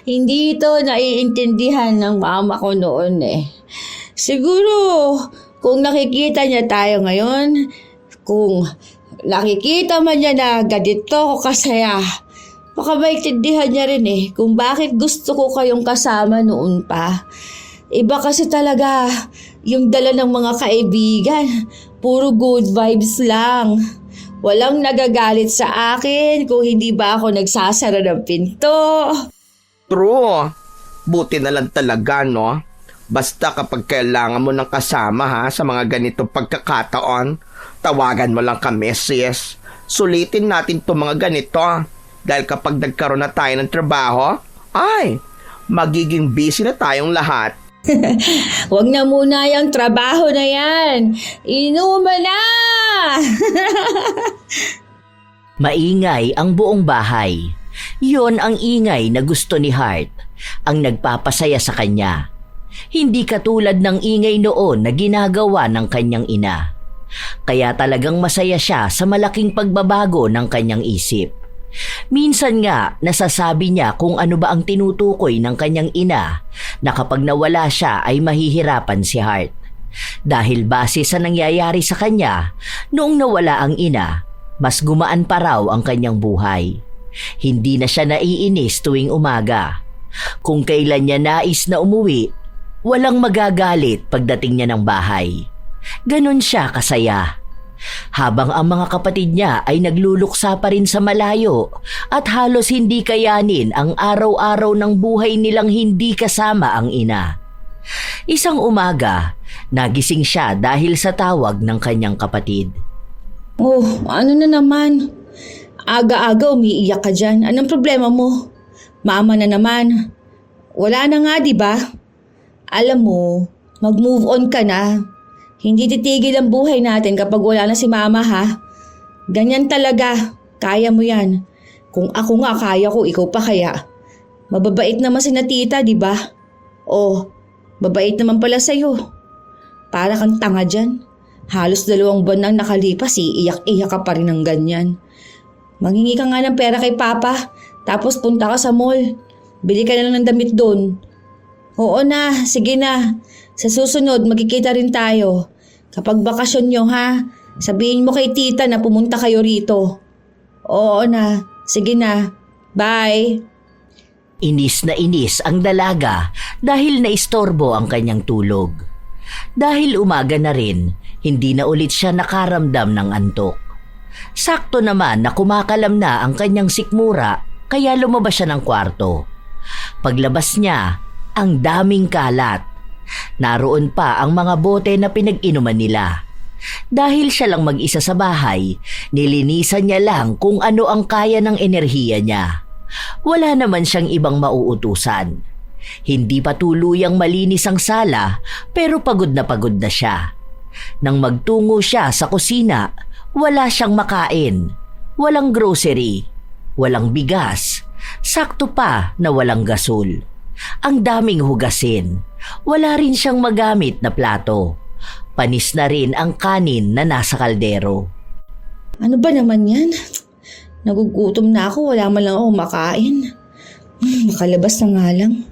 Speaker 2: Hindi ito naiintindihan ng mama ko noon eh. Siguro, kung nakikita niya tayo ngayon, kung nakikita man niya na ganito ko kasaya, baka maintindihan niya rin eh kung bakit gusto ko kayong kasama noon pa. Iba kasi talaga yung dala ng mga kaibigan. Puro good vibes lang. Walang nagagalit sa akin kung hindi ba ako nagsasara ng pinto.
Speaker 4: True. Buti na lang talaga, no? Basta kapag kailangan mo ng kasama ha sa mga ganitong pagkakataon, tawagan mo lang kami, sis. Sulitin natin itong mga ganito. Dahil kapag nagkaroon na tayo ng trabaho, ay, magiging busy na tayong lahat.
Speaker 2: Huwag na muna yung trabaho na yan. Inuman na!
Speaker 3: Maingay ang buong bahay. Yon ang ingay na gusto ni Hart, ang nagpapasaya sa kanya. Hindi katulad ng ingay noon na ginagawa ng kanyang ina. Kaya talagang masaya siya sa malaking pagbabago ng kanyang isip. Minsan nga nasasabi niya kung ano ba ang tinutukoy ng kanyang ina na kapag nawala siya ay mahihirapan si Hart. Dahil base sa nangyayari sa kanya, noong nawala ang ina, mas gumaan pa raw ang kanyang buhay. Hindi na siya naiinis tuwing umaga. Kung kailan niya nais na umuwi, walang magagalit pagdating niya ng bahay. Ganon siya kasaya. Habang ang mga kapatid niya ay nagluluksa pa rin sa malayo at halos hindi kayanin ang araw-araw ng buhay nilang hindi kasama ang ina. Isang umaga, nagising siya dahil sa tawag ng kanyang kapatid.
Speaker 2: Oh, ano na naman? Aga-aga umiiyak ka dyan. Anong problema mo? Mama na naman. Wala na nga, di ba? Alam mo, mag-move on ka na. Hindi titigil ang buhay natin kapag wala na si mama, ha? Ganyan talaga. Kaya mo yan. Kung ako nga kaya ko, ikaw pa kaya. Mababait naman si na tita, di ba? Oh, babait naman pala sa'yo. Para kang tanga dyan. Halos 2 buwan nang nakalipas, iiyak-iyak ka pa rin ng ganyan. Manghingi ka nga ng pera kay Papa, tapos punta ka sa mall. Bili ka na lang ng damit doon. Oo na, sige na. Sa susunod, magkikita rin tayo. Kapag bakasyon nyo, ha? Sabihin mo kay tita na pumunta kayo rito. Oo na, sige na. Bye.
Speaker 3: Inis na inis ang dalaga dahil naistorbo ang kanyang tulog. Dahil umaga na rin, hindi na ulit siya nakaramdam ng antok. Sakto naman na kumakalam na ang kanyang sikmura kaya lumabas siya ng kwarto. Paglabas niya, ang daming kalat. Naroon pa ang mga bote na pinag-inuman nila. Dahil siya lang mag-isa sa bahay, nilinisan niya lang kung ano ang kaya ng enerhiya niya. Wala naman siyang ibang mauutusan. Hindi pa tuluyang malinis ang sala pero pagod na siya. Nang magtungo siya sa kusina, wala siyang makain. Walang grocery, walang bigas, sakto pa na walang gasol. Ang daming hugasin, wala rin siyang magamit na plato. Panis na rin ang kanin na nasa kaldero.
Speaker 2: Ano ba naman yan? Nagugutom na ako, wala man lang ako makain. Makalabas na nga lang.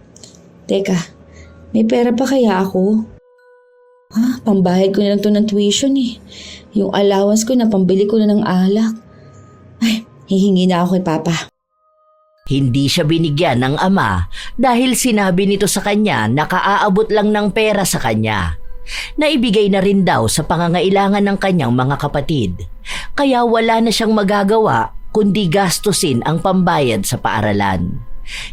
Speaker 2: Teka, may pera pa kaya ako? Pambayad ko na lang to ng tuition eh. Yung allowance ko na pambili ko na ng alak. Ay, hihingi na ako kay Papa.
Speaker 3: Hindi siya binigyan ng ama dahil sinabi nito sa kanya na kaaabot lang ng pera sa kanya. Naibigay na rin daw sa pangangailangan ng kanyang mga kapatid. Kaya wala na siyang magagawa kundi gastusin ang pambayad sa paaralan.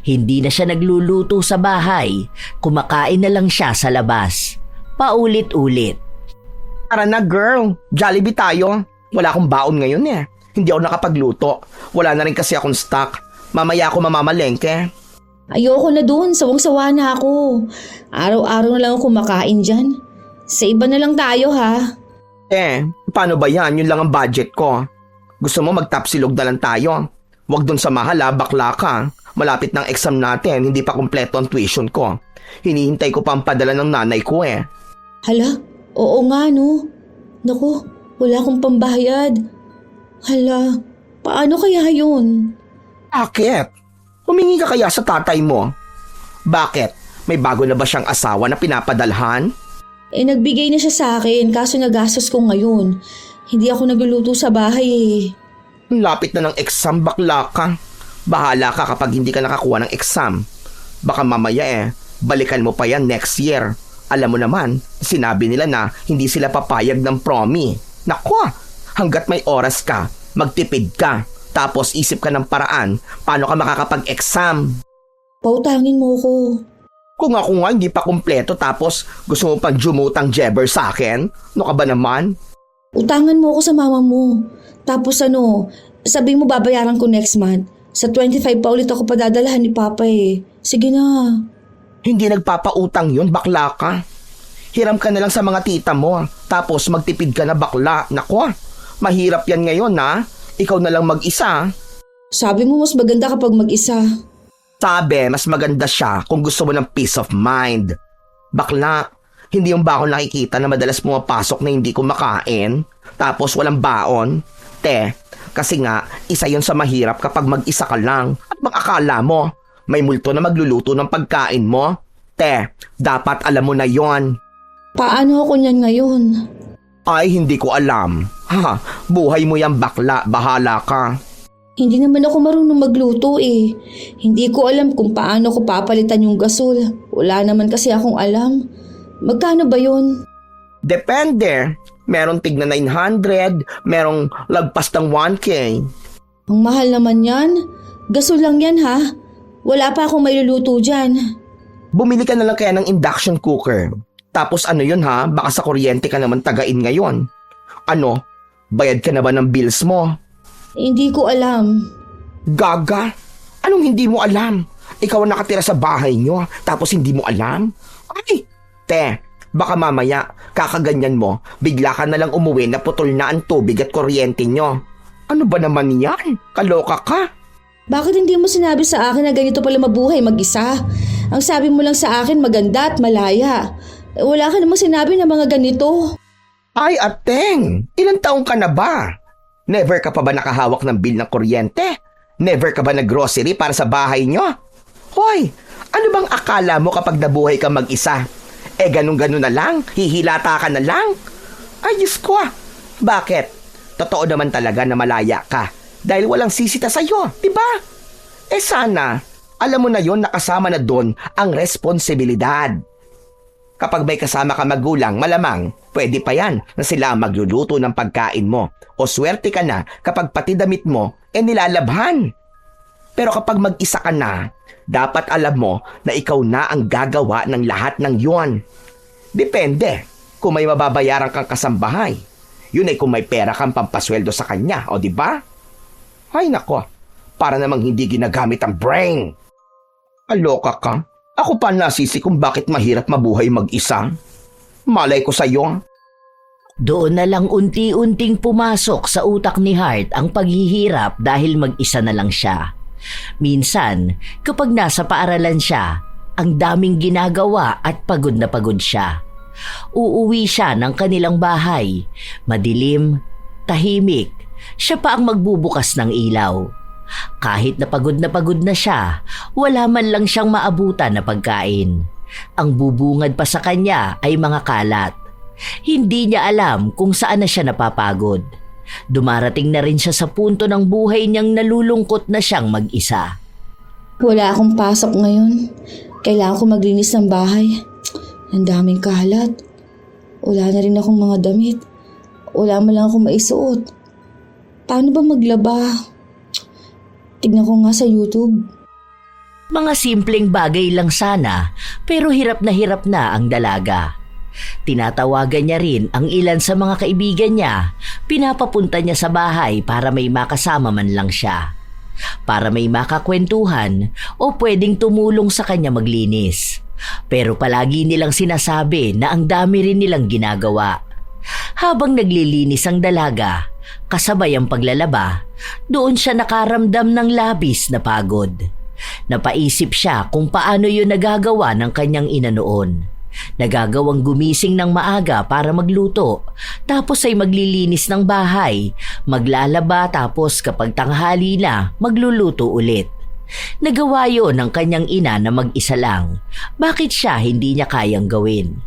Speaker 3: Hindi na siya nagluluto sa bahay, kumakain na lang siya sa labas. Paulit-ulit.
Speaker 4: Tara na girl, Jollibee tayo. Wala akong baon ngayon eh. Hindi ako nakapagluto. Wala na rin kasi akong stock. Mamaya ako mamamalengke.
Speaker 2: Ayoko na dun, sawang-sawa na ako. Araw-araw na lang ako kumakain dyan. Sa iba na lang tayo ha.
Speaker 4: Paano ba yan? Yun lang ang budget ko. Gusto mo magtapsilog na lang tayo? Huwag dun sa mahal ha, bakla ka. Malapit ng exam natin, hindi pa kumpleto ang tuition ko. Hinihintay ko pa ang padala ng nanay ko eh.
Speaker 2: Hala, oo nga no. Naku, wala akong pambayad. Hala, paano kaya yun?
Speaker 4: Bakit? Humingi ka kaya sa tatay mo? Bakit? May bago na ba siyang asawa na pinapadalhan?
Speaker 2: Nagbigay na siya sa akin kaso nagastos ko ngayon. Hindi ako nagluluto sa bahay eh.
Speaker 4: Lapit na ng exam, bakla ka. Bahala ka kapag hindi ka nakakuha ng exam. Baka mamaya balikan mo pa yan next year. Alam mo naman, sinabi nila na hindi sila papayag ng promi. Naku, hanggat may oras ka, Magtipid ka, tapos isip ka ng paraan paano ka makakapag-exam.
Speaker 2: Pautangin mo ko.
Speaker 4: Kung ako nga hindi pa kumpleto tapos gusto mo pang jumutang jebber sa akin, ano ka ba naman?
Speaker 2: Utangan mo ako sa mama mo. Tapos sabi mo babayaran ko next month. Sa 25 pa ulit ako padadalahan ni Papa eh. Sige na.
Speaker 4: Hindi nagpapautang yun, bakla ka. Hiram ka na lang sa mga tita mo, tapos magtipid ka na bakla. Nako, mahirap yan ngayon ha. Ikaw na lang mag-isa.
Speaker 2: Sabi mo mas maganda kapag mag-isa.
Speaker 4: Sabi, mas maganda siya kung gusto mo ng peace of mind. Bakla, hindi yung ba ako nakikita na madalas pumapasok na hindi kumakain, tapos walang baon? Te, kasi nga, isa yon sa mahirap kapag mag-isa ka lang at bang akala mo, may multo na magluluto ng pagkain mo? Te, dapat alam mo na yon.
Speaker 2: Paano ako niyan ngayon?
Speaker 4: Ay, hindi ko alam. Ha, buhay mo yan bakla, bahala ka.
Speaker 2: Hindi naman ako marunong magluto eh. Hindi ko alam kung paano ko papalitan yung gasol. Wala naman kasi akong alam. Magkano ba yun?
Speaker 4: Depende. Meron tig na 900, merong lagpas ng 1K.
Speaker 2: Ang mahal naman yan. Gasol lang yan ha. Wala pa akong mailuluto dyan.
Speaker 4: Bumili ka na lang kaya ng induction cooker. Tapos ano yun ha, baka sa kuryente ka naman tagain ngayon. Ano, bayad ka na ba ng bills mo?
Speaker 2: Hindi ko alam.
Speaker 4: Gaga? Anong hindi mo alam? Ikaw ang nakatira sa bahay nyo, tapos hindi mo alam? Ay, te, baka mamaya, kakaganyan mo, bigla ka na lang umuwi na putol na ang tubig at kuryente nyo. Ano ba naman yan? Kaloka ka?
Speaker 2: Bakit hindi mo sinabi sa akin na ganito pala mabuhay mag-isa? Ang sabi mo lang sa akin maganda at malaya. Wala ka namang sinabi na mga ganito.
Speaker 4: Ay, ateng, ilang taong ka na ba? Never ka pa ba nakahawak ng bill ng kuryente? Never ka ba nag-grocery para sa bahay nyo? Hoy, ano bang akala mo kapag nabuhay ka mag-isa? Ganun-ganun na lang? Hihilata ka na lang? Ay, Diyos ko. Bakit? Totoo naman talaga na malaya ka dahil walang sisita sa'yo, diba? Sana, alam mo na yon nakasama na doon ang responsibilidad. Kapag may kasama ka magulang, malamang, pwede pa yan na sila ang magluluto ng pagkain mo. O swerte ka na kapag pati damit mo nilalabhan. Pero kapag mag-isa ka na, dapat alam mo na ikaw na ang gagawa ng lahat ng yon. Depende kung may mababayaran kang kasambahay. Yun ay kung may pera kang pampasweldo sa kanya, o diba? Ay nako, para namang hindi ginagamit ang brain. Aloka ka? Ako pa nasisi kung bakit mahirap mabuhay mag-isa. Malay ko sa'yo.
Speaker 3: Doon na lang unti-unting pumasok sa utak ni Hart ang paghihirap dahil mag-isa na lang siya. Minsan, kapag nasa paaralan siya, ang daming ginagawa at pagod na pagod siya. Uuwi siya ng kanilang bahay. Madilim, tahimik, siya pa ang magbubukas ng ilaw. Kahit na pagod na siya, wala man lang siyang maabutan na pagkain. Ang bubungad pa sa kanya ay mga kalat. Hindi niya alam kung saan na siya napapagod. Dumarating na rin siya sa punto ng buhay niyang nalulungkot na siyang mag-isa.
Speaker 2: Wala akong pasok ngayon. Kailangan ko maglinis ng bahay. Ang daming kalat. Wala na rin akong mga damit. Wala man lang akong maisuot. Paano ba maglaba? Tignan ko nga sa YouTube.
Speaker 3: Mga simpleng bagay lang sana, pero hirap na ang dalaga. Tinatawagan niya rin ang ilan sa mga kaibigan niya. Pinapapunta niya sa bahay para may makasama man lang siya. Para may makakwentuhan o pwedeng tumulong sa kanya maglinis. Pero palagi nilang sinasabi na ang dami rin nilang ginagawa. Habang naglilinis ang dalaga, kasabay ang paglalaba, doon siya nakaramdam ng labis na pagod. Napaisip siya kung paano yun nagagawa ng kanyang ina noon. Nagagawang gumising ng maaga para magluto, tapos ay maglilinis ng bahay, maglalaba tapos kapag tanghali na, magluluto ulit. Nagawa yun ng kanyang ina na mag-isa lang. Bakit siya hindi niya kayang gawin?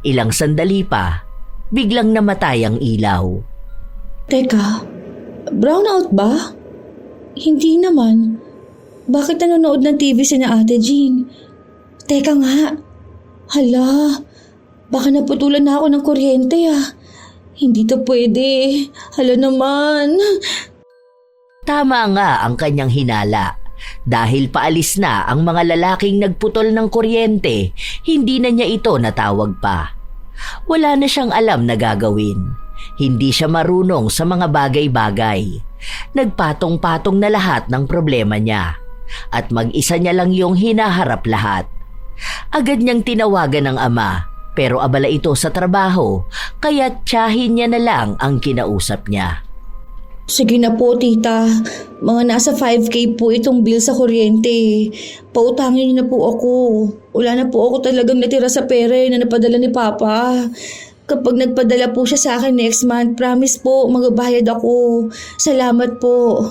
Speaker 3: Ilang sandali pa, biglang namatay ang ilaw.
Speaker 2: Teka, brownout ba? Hindi naman. Bakit nanonood ng TV si na Ate Jean? Teka nga. Hala, baka naputulan na ako ng kuryente ah. Hindi to pwede. Hala naman.
Speaker 3: Tama nga ang kanyang hinala. Dahil paalis na ang mga lalaking nagputol ng kuryente, hindi na niya ito natawag pa. Wala na siyang alam na gagawin. Hindi siya marunong sa mga bagay-bagay. Nagpatong-patong na lahat ng problema niya. At mag-isa niya lang yung hinaharap lahat. Agad niyang tinawagan ng ama, pero abala ito sa trabaho, kaya tiyahin niya na lang ang kinausap niya.
Speaker 2: Sige na po, tita. Mga nasa 5K po itong bill sa kuryente. Pautangin niyo na po ako. Wala na po ako talagang natira sa pera na napadala ni Papa. Kapag nagpadala po siya sa akin next month, promise po, magbabayad ako. Salamat po.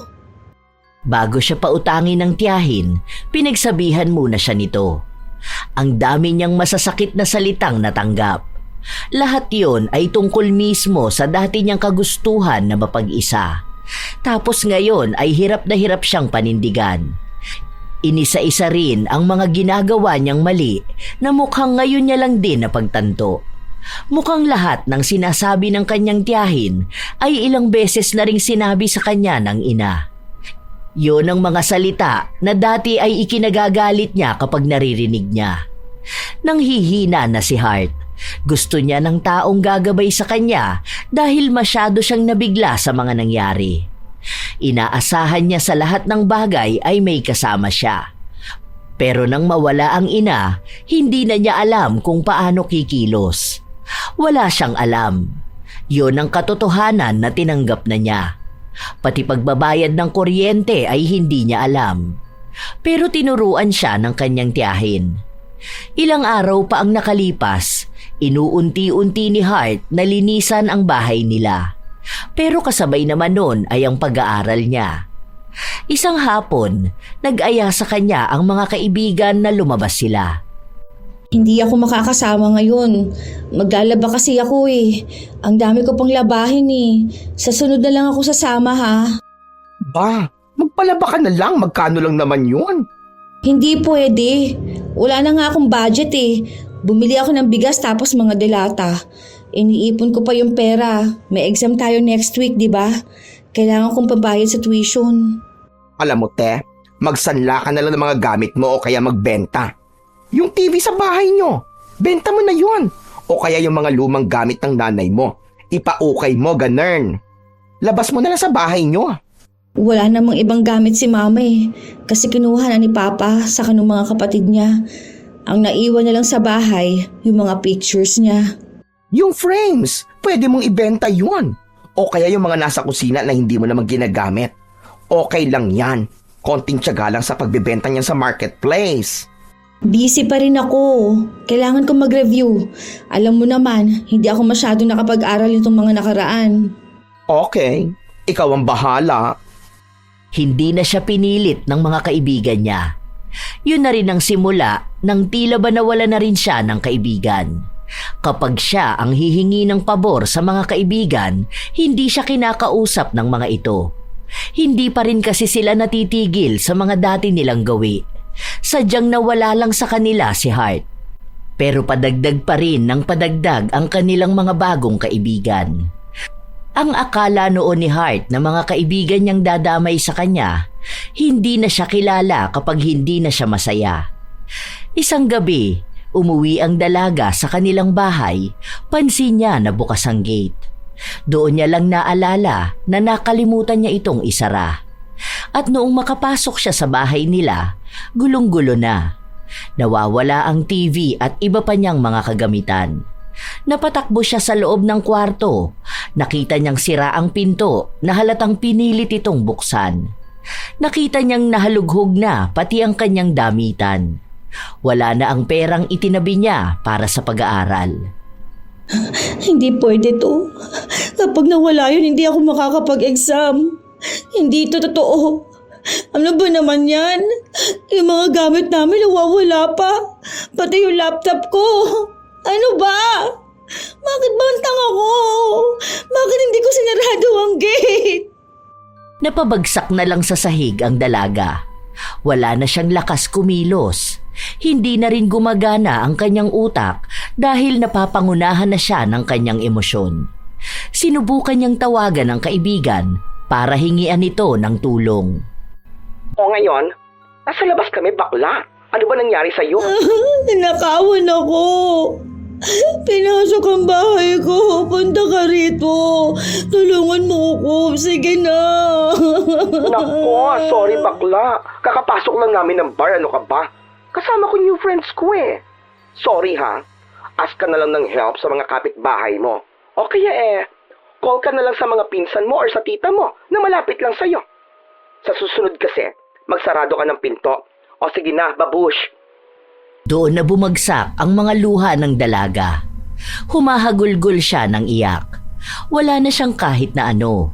Speaker 3: Bago siya pautangin ng tiyahin, pinagsabihan muna siya nito. Ang dami niyang masasakit na salitang natanggap. Lahat yon ay tungkol mismo sa dati niyang kagustuhan na mapag-isa. Tapos ngayon ay hirap na hirap siyang panindigan. Inisa-isa rin ang mga ginagawa niyang mali na mukhang ngayon niya lang din napagtanto. Mukhang lahat ng sinasabi ng kanyang tiyahin ay ilang beses na ring sinabi sa kanya ng ina. Yon ang mga salita na dati ay ikinagagalit niya kapag naririnig niya. Nanghihina na si Hart. Gusto niya ng taong gagabay sa kanya dahil masyado siyang nabigla sa mga nangyari. Inaasahan niya sa lahat ng bagay ay may kasama siya. Pero nang mawala ang ina, hindi na niya alam kung paano kikilos. Wala siyang alam. Yon ang katotohanan na tinanggap na niya. Pati pagbabayad ng kuryente ay hindi niya alam. Pero tinuruan siya ng kanyang tiyahin. Ilang araw pa ang nakalipas, inuunti-unti ni Hart na linisan ang bahay nila. Pero kasabay naman nun ay ang pag-aaral niya. Isang hapon, nag-aya sa kanya ang mga kaibigan na lumabas sila.
Speaker 2: Hindi ako makakasama ngayon. Maglalaba kasi ako eh. Ang dami ko pang labahin eh. Sa sunod na lang ako sasama ha.
Speaker 4: Ba, magpalaba ka na lang. Magkano lang naman yun?
Speaker 2: Hindi pwede. Wala na nga akong budget eh. Bumili ako ng bigas tapos mga delata. Iniipon ko pa yung pera. May exam tayo next week, di ba? Kailangan kong pambayad sa tuition.
Speaker 4: Alam mo, te, magsanla ka na lang ng mga gamit mo o kaya magbenta. Yung TV sa bahay nyo, benta mo na yun. O kaya yung mga lumang gamit ng nanay mo, ipaukay mo, ganern. Labas mo na lang sa bahay nyo.
Speaker 2: Wala namang ibang gamit si mama eh. Kasi kinuha na ni Papa sa kanong mga kapatid niya. Ang naiwan na lang sa bahay, yung mga pictures niya.
Speaker 4: Yung frames, pwede mong ibenta yun. O kaya yung mga nasa kusina na hindi mo naman ginagamit. Okay lang yan. Konting tiyaga lang sa pagbebenta niyan sa marketplace.
Speaker 2: Busy pa rin ako. Kailangan kong mag-review. Alam mo naman, hindi ako masyado nakapag-aral nitong mga nakaraan.
Speaker 4: Okay, ikaw ang bahala.
Speaker 3: Hindi na siya pinilit ng mga kaibigan niya. Yun na rin ang simula nang tila ba nawala na rin siya ng kaibigan. Kapag siya ang hihingi ng pabor sa mga kaibigan, hindi siya kinakausap ng mga ito. Hindi pa rin kasi sila natitigil sa mga dati nilang gawi. Sadyang nawala lang sa kanila si Hart. Pero padagdag pa rin ng padagdag ang kanilang mga bagong kaibigan. Ang akala noon ni Hart na mga kaibigan niyang dadamay sa kanya, hindi na siya kilala kapag hindi na siya masaya. Isang gabi, umuwi ang dalaga sa kanilang bahay, pansin niya na bukas ang gate. Doon niya lang naalala na nakalimutan niya itong isara. At noong makapasok siya sa bahay nila, gulong-gulo na. Nawawala ang TV at iba pa niyang mga kagamitan. Napatakbo siya sa loob ng kwarto. Nakita niyang sira ang pinto na halatang pinilit itong buksan. Nakita niyang nahalughog na pati ang kanyang damitan. Wala na ang perang itinabi niya para sa pag-aaral.
Speaker 2: Hindi pwede to. Kapag nawala yun, hindi ako makakapag-exam. Hindi ito totoo. Ano ba naman yan? Yung mga gamit namin nawawala pa. Pati yung laptop ko. Ano ba? Bakit ba ang tanga ko? Bakit hindi ko sinarado ang gate?
Speaker 3: Napabagsak na lang sa sahig ang dalaga. Wala na siyang lakas kumilos. Hindi na rin gumagana ang kanyang utak dahil napapangunahan na siya ng kanyang emosyon. Sinubukan niyang tawagan ang kaibigan para hingian ito ng tulong.
Speaker 4: O ngayon, nasa labas kami bakla. Ano ba nangyari sa'yo?
Speaker 2: Ninakawan ako. Pinasok ang bahay ko. Punta ka rito. Tulungan mo ako. Sige na.
Speaker 4: Nako, sorry bakla. Kakapasok lang namin ng bar, ano ka ba? Kasama ko new friends ko eh. Sorry ha. Ask ka na lang ng help sa mga kapitbahay mo. O kaya call ka na lang sa mga pinsan mo or sa tita mo na malapit lang sa'yo. Sa susunod kasi, magsarado ka ng pinto. O sige na, babush.
Speaker 3: Doon na bumagsak ang mga luha ng dalaga. Humahagulgol siya ng iyak. Wala na siyang kahit na ano.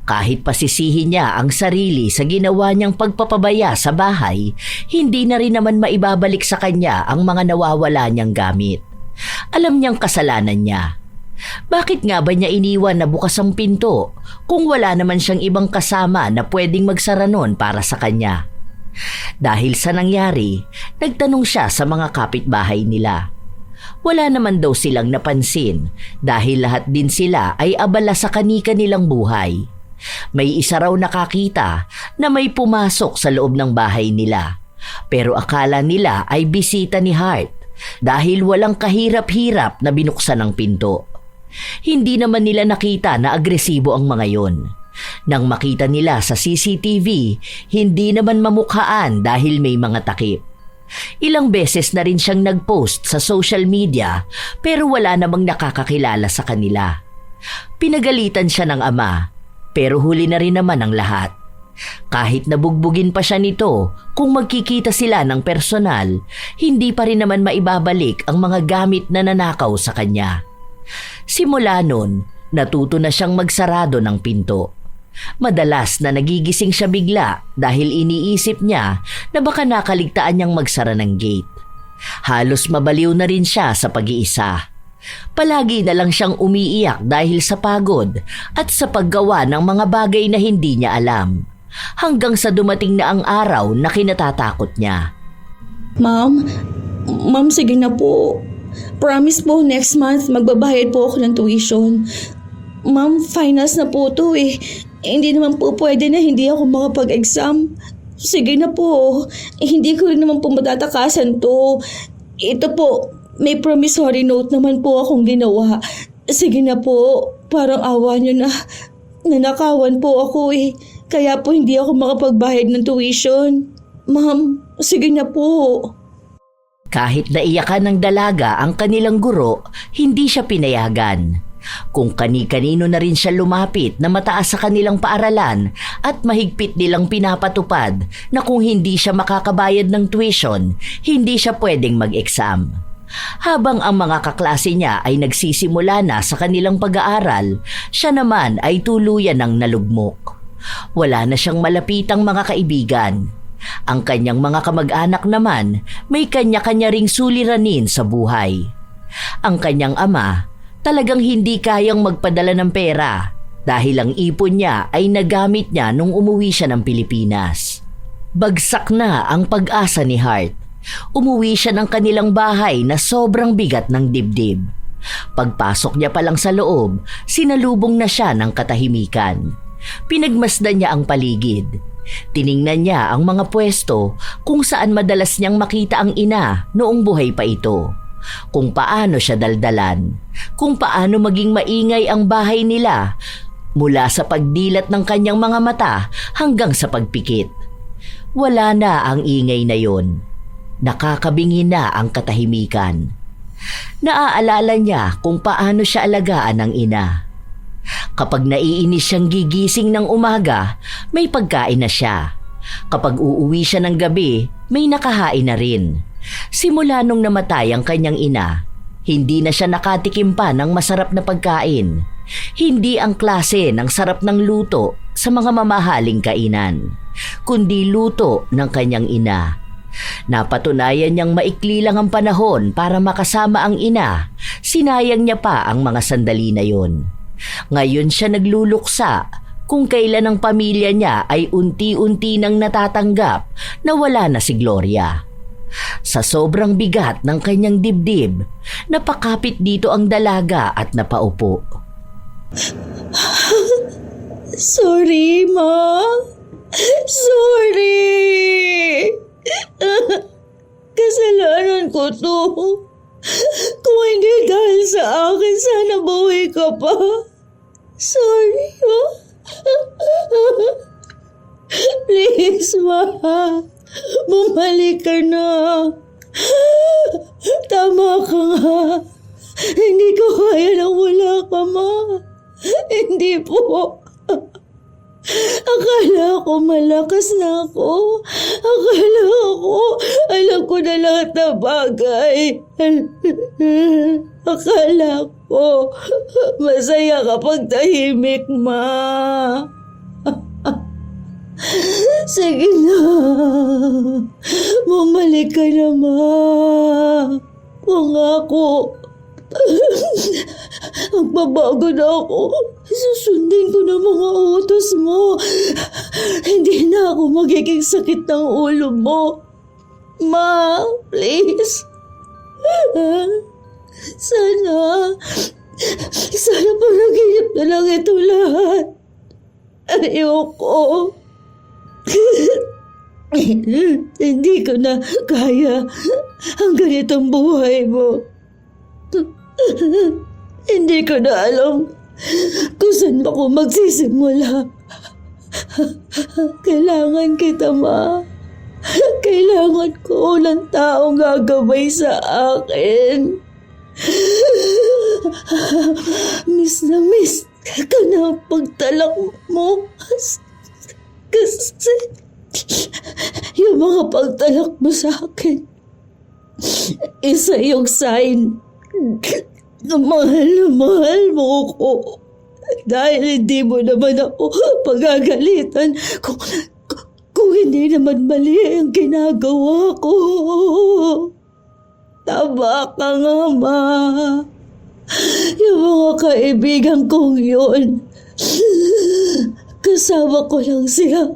Speaker 3: Kahit pasisihin niya ang sarili sa ginawa niyang pagpapabaya sa bahay, hindi na rin naman maibabalik sa kanya ang mga nawawala niyang gamit. Alam niyang kasalanan niya. Bakit nga ba niya iniwan na bukas ang pinto kung wala naman siyang ibang kasama na pwedeng magsara nun para sa kanya? Dahil sa nangyari, nagtanong siya sa mga kapitbahay nila. Wala naman daw silang napansin dahil lahat din sila ay abala sa kani-kanilang buhay. May isa raw nakakita na may pumasok sa loob ng bahay nila. Pero akala nila ay bisita ni Hart dahil walang kahirap-hirap na binuksan ang pinto. Hindi naman nila nakita na agresibo ang mga yon. Nang makita nila sa CCTV, hindi naman mamukhaan dahil may mga takip. Ilang beses na rin siyang nag-post sa social media pero wala namang nakakakilala sa kanila. Pinagalitan siya ng ama pero huli na rin naman ang lahat. Kahit nabugbugin pa siya nito, kung magkikita sila ng personal, hindi pa rin naman maibabalik ang mga gamit na nanakaw sa kanya. Simula nun, natuto na siyang magsarado ng pinto. Madalas na nagigising siya bigla dahil iniisip niya na baka nakaligtaan niyang magsara ng gate. Halos mabaliw na rin siya sa pag-iisa. Palagi na lang siyang umiiyak dahil sa pagod at sa paggawa ng mga bagay na hindi niya alam. Hanggang sa dumating na ang araw na kinatatakot niya.
Speaker 2: Ma'am, sige na po. Promise po next month magbabayad po ako ng tuition. Ma'am, finals na po to eh. Hindi naman po pwede na hindi ako makapag-exam. Sige na po. Hindi ko rin naman po matatakasan to. Ito po, may promissory note naman po akong ginawa. Sige na po, parang awa nyo na. Nanakawan po ako eh. Kaya po hindi ako makapagbayad ng tuition. Ma'am, sige na po.
Speaker 3: Kahit naiyakan ng dalaga ang kanilang guro, hindi siya pinayagan. Kung kani-kanino na rin siya lumapit na mataas sa kanilang paaralan at mahigpit nilang pinapatupad na kung hindi siya makakabayad ng tuition, hindi siya pwedeng mag-exam. Habang ang mga kaklase niya ay nagsisimula na sa kanilang pag-aaral, siya naman ay tuluyan ng nalugmok. Wala na siyang malapitang mga kaibigan. Ang kanyang mga kamag-anak naman may kanya-kanya ring suliranin sa buhay. Ang kanyang ama talagang hindi kayang magpadala ng pera dahil ang ipon niya ay nagamit niya nung umuwi siya ng Pilipinas. Bagsak na ang pag-asa ni Hart. Umuwi siya ng kanilang bahay na sobrang bigat ng dibdib. Pagpasok niya pa lang sa loob, sinalubong na siya ng katahimikan. Pinagmasdan niya ang paligid. Tiningnan niya ang mga pwesto kung saan madalas niyang makita ang ina noong buhay pa ito. Kung paano siya daldalan, kung paano maging maingay ang bahay nila, mula sa pagdilat ng kanyang mga mata hanggang sa pagpikit. Wala na ang ingay na yon. Nakakabingi na ang katahimikan. Naaalala niya kung paano siya alagaan ng ina. Kapag naiinis siyang gigising ng umaga, may pagkain na siya. Kapag uuwi siya ng gabi, may nakahain na rin. Simula nung namatay ang kanyang ina, hindi na siya nakatikim pa ng masarap na pagkain. Hindi ang klase ng sarap ng luto sa mga mamahaling kainan, kundi luto ng kanyang ina. Napatunayan niyang maikli lang ang panahon para makasama ang ina. Sinayang niya pa ang mga sandali na yon. Ngayon siya nagluluksa kung kailan ang pamilya niya ay unti-unti nang natatanggap na wala na si Gloria. Sa sobrang bigat ng kanyang dibdib, napakapit dito ang dalaga at napaupo.
Speaker 2: Sorry, Ma. Sorry. Kasalanan ko to. Kung hindi dahil sa akin, sana buhay ka pa. Sorry, Ma. Please, Ma. Bumalik ka na. Tama ka nga. Hindi ko kaya nang wala ka, Ma. Hindi po. Akala ko malakas na ako. Akala ko alam ko na lahat na bagay. Akala ko masaya kapag tahimik, Ma. Sige na. Bumalik ka na, Ma. Kung ako magbabago na ako. Susundin ko na mga utos mo. Hindi na ako magiging sakit ng ulo mo. Ma, please. Sana panaginip na lang ito lahat. Ayoko. Hindi ko na kaya ang ganitong buhay mo. Hindi ko na alam kung saan ako magsisimula. Kailangan kita, Ma. Kailangan ko ng taong gagabay sa akin. Miss na miss ka na pagtalak mo. Kasi yung mga pagtalak mo sa akin, isa yung sign na mahal mo ko. Dahil hindi mo naman ako pagagalitan kung hindi naman mali ang ginagawa ko. Tama ka nga, Ma. Yung mga kaibigan kong yun, kasama ko lang sila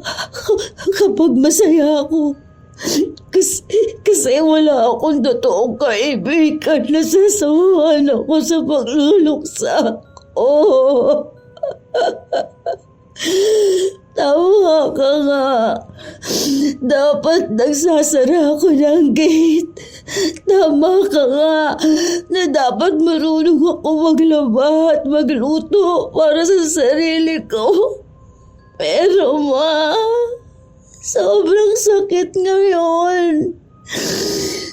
Speaker 2: kapag masaya ako. Kasi wala akong totoong kaibigan na sasawahan ako sa pagluluksa ko. Tama ka nga. Dapat nagsasara ako ng gate. Tama ka nga na dapat marunong ako maglaba at magluto para sa sarili ko. Pero Ma, sobrang sakit ngayon.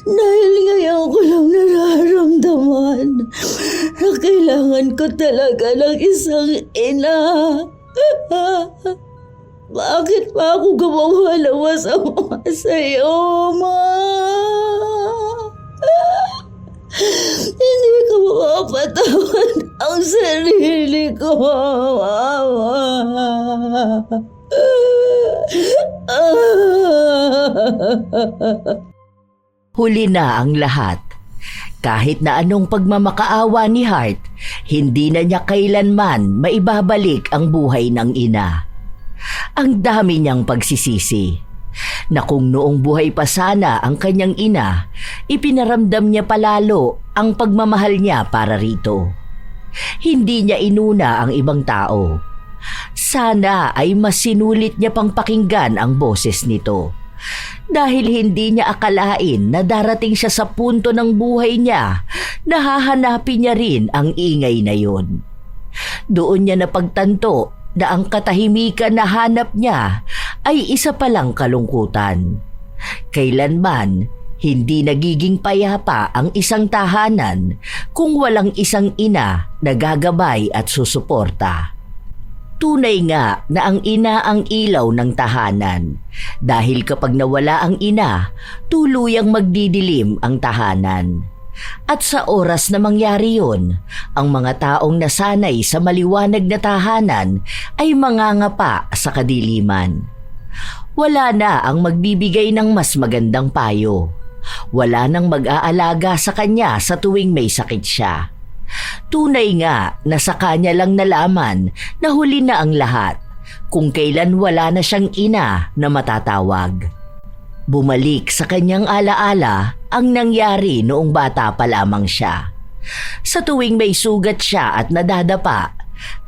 Speaker 2: Dahil ngayon ko lang nararamdaman na kailangan ko talaga ng isang ina. Bakit pa ako gumawa ng masama sa'yo, Ma? Hindi ko mapapatawad ang sarili ko, Mama.
Speaker 3: Huli na ang lahat. Kahit na anong pagmamakaawa ni Hart, hindi na niya kailanman maibabalik ang buhay ng ina. Ang dami niyang pagsisisi na kung noong buhay pa sana ang kanyang ina, ipinaramdam niya palalo ang pagmamahal niya para rito. Hindi niya inuna ang ibang tao. Sana ay mas sinulit niya pang pakinggan ang boses nito. Dahil hindi niya akalain na darating siya sa punto ng buhay niya na hahanapin niya rin ang ingay na yun. Doon niya napagtanto na ang katahimikan na hanap niya ay isa palang kalungkutan. Kailanman, hindi nagiging payapa ang isang tahanan kung walang isang ina na gagabay at susuporta. Tunay nga na ang ina ang ilaw ng tahanan dahil kapag nawala ang ina, tuluyang magdidilim ang tahanan. At sa oras na mangyari yun, ang mga taong nasanay sa maliwanag na tahanan ay mangangapa sa kadiliman. Wala na ang magbibigay ng mas magandang payo. Wala nang mag-aalaga sa kanya sa tuwing may sakit siya. Tunay nga na sa kanya lang nalaman na huli na ang lahat kung kailan wala na siyang ina na matatawag. Bumalik sa kanyang alaala ang nangyari noong bata pa lamang siya. Sa tuwing may sugat siya at nadadapa,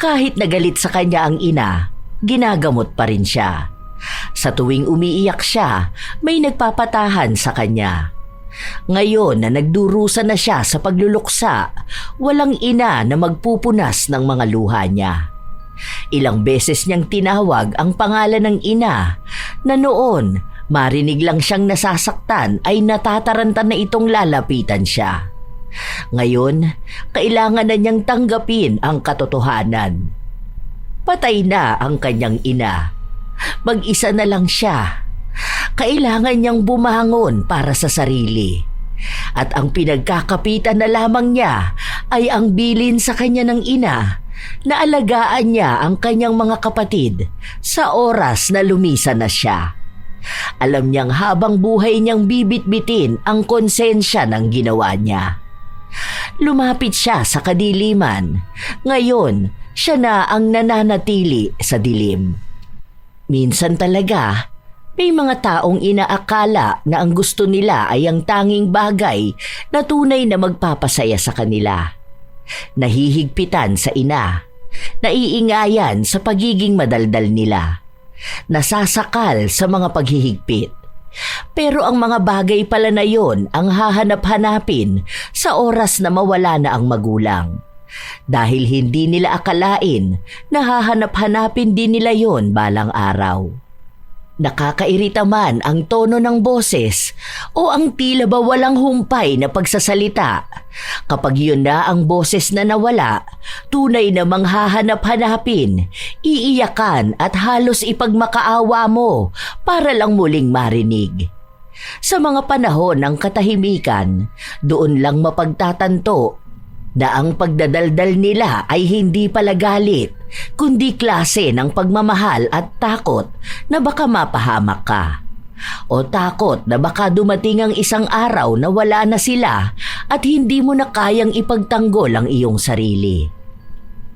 Speaker 3: kahit nagalit sa kanya ang ina, ginagamot pa rin siya. Sa tuwing umiiyak siya, may nagpapatahan sa kanya. Ngayon na nagdurusa na siya sa pagluluksa, walang ina na magpupunas ng mga luha niya. Ilang beses niyang tinawag ang pangalan ng ina na noon marinig lang siyang nasasaktan ay natataranta na itong lalapitan siya. Ngayon, kailangan na niyang tanggapin ang katotohanan. Patay na ang kanyang ina. Mag-isa na lang siya. Kailangan niyang bumangon para sa sarili. At ang pinagkakapitan na lamang niya ay ang bilin sa kanya ng ina na alagaan niya ang kanyang mga kapatid sa oras na lumisan na siya. Alam niyang habang buhay niyang bibit-bitin ang konsensya ng ginawa niya. Lumapit siya sa kadiliman. Ngayon, siya na ang nananatili sa dilim. Minsan talaga, may mga taong inaakala na ang gusto nila ay ang tanging bagay na tunay na magpapasaya sa kanila. Nahihigpitan sa ina, naiingayan sa pagiging madaldal nila, nasasakal sa mga paghihigpit. Pero ang mga bagay pala na yon ang hahanap-hanapin sa oras na mawala na ang magulang. Dahil hindi nila akalain na hahanap-hanapin din nila yon balang araw. Nakakairita man ang tono ng boses o ang tila ba walang humpay na pagsasalita. Kapag yun na ang boses na nawala, tunay namang hahanap-hanapin, iiyakan at halos ipagmakaawa mo para lang muling marinig. Sa mga panahon ng katahimikan, doon lang mapagtatanto na ang pagdadaldal nila ay hindi pala galit, kundi klase ng pagmamahal at takot na baka mapahamak ka. O takot na baka dumating ang isang araw na wala na sila at hindi mo na kayang ipagtanggol ang iyong sarili.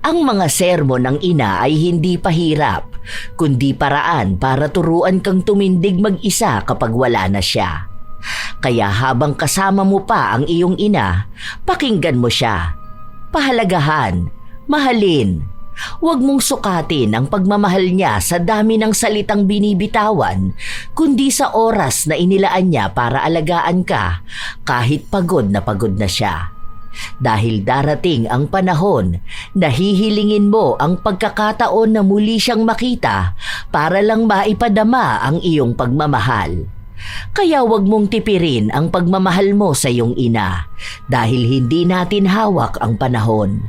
Speaker 3: Ang mga sermon ng ina ay hindi pahirap, kundi paraan para turuan kang tumindig mag-isa kapag wala na siya. Kaya habang kasama mo pa ang iyong ina, pakinggan mo siya. Pahalagahan, mahalin. Huwag mong sukatin ang pagmamahal niya sa dami ng salitang binibitawan, kundi sa oras na inilaan niya para alagaan ka kahit pagod na siya. Dahil darating ang panahon na hihilingin mo ang pagkakataon na muli siyang makita para lang maipadama ang iyong pagmamahal. Kaya huwag mong tipirin ang pagmamahal mo sa iyong ina dahil hindi natin hawak ang panahon.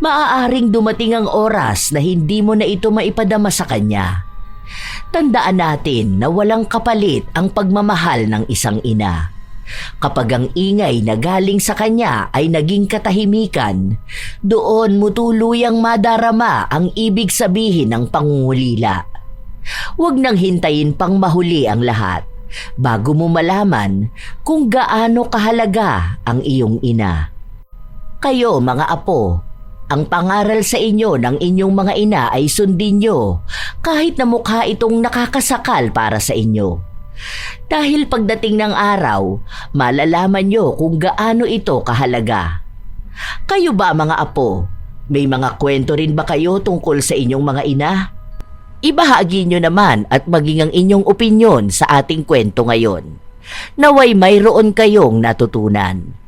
Speaker 3: Maaaring dumating ang oras na hindi mo na ito maipadama sa kanya. Tandaan natin na walang kapalit ang pagmamahal ng isang ina. Kapag ang ingay na galing sa kanya ay naging katahimikan, doon mo tuluyang madarama ang ibig sabihin ng pangungulila. Huwag nang hintayin pang mahuli ang lahat bago mo malaman kung gaano kahalaga ang iyong ina. Kayo mga apo, ang pangaral sa inyo ng inyong mga ina ay sundin nyo kahit na mukha itong nakakasakal para sa inyo. Dahil pagdating ng araw, malalaman nyo kung gaano ito kahalaga. Kayo ba mga apo, may mga kwento rin ba kayo tungkol sa inyong mga ina? Ibahagi nyo naman at maging ang inyong opinyon sa ating kwento ngayon. Naway mayroon kayong natutunan.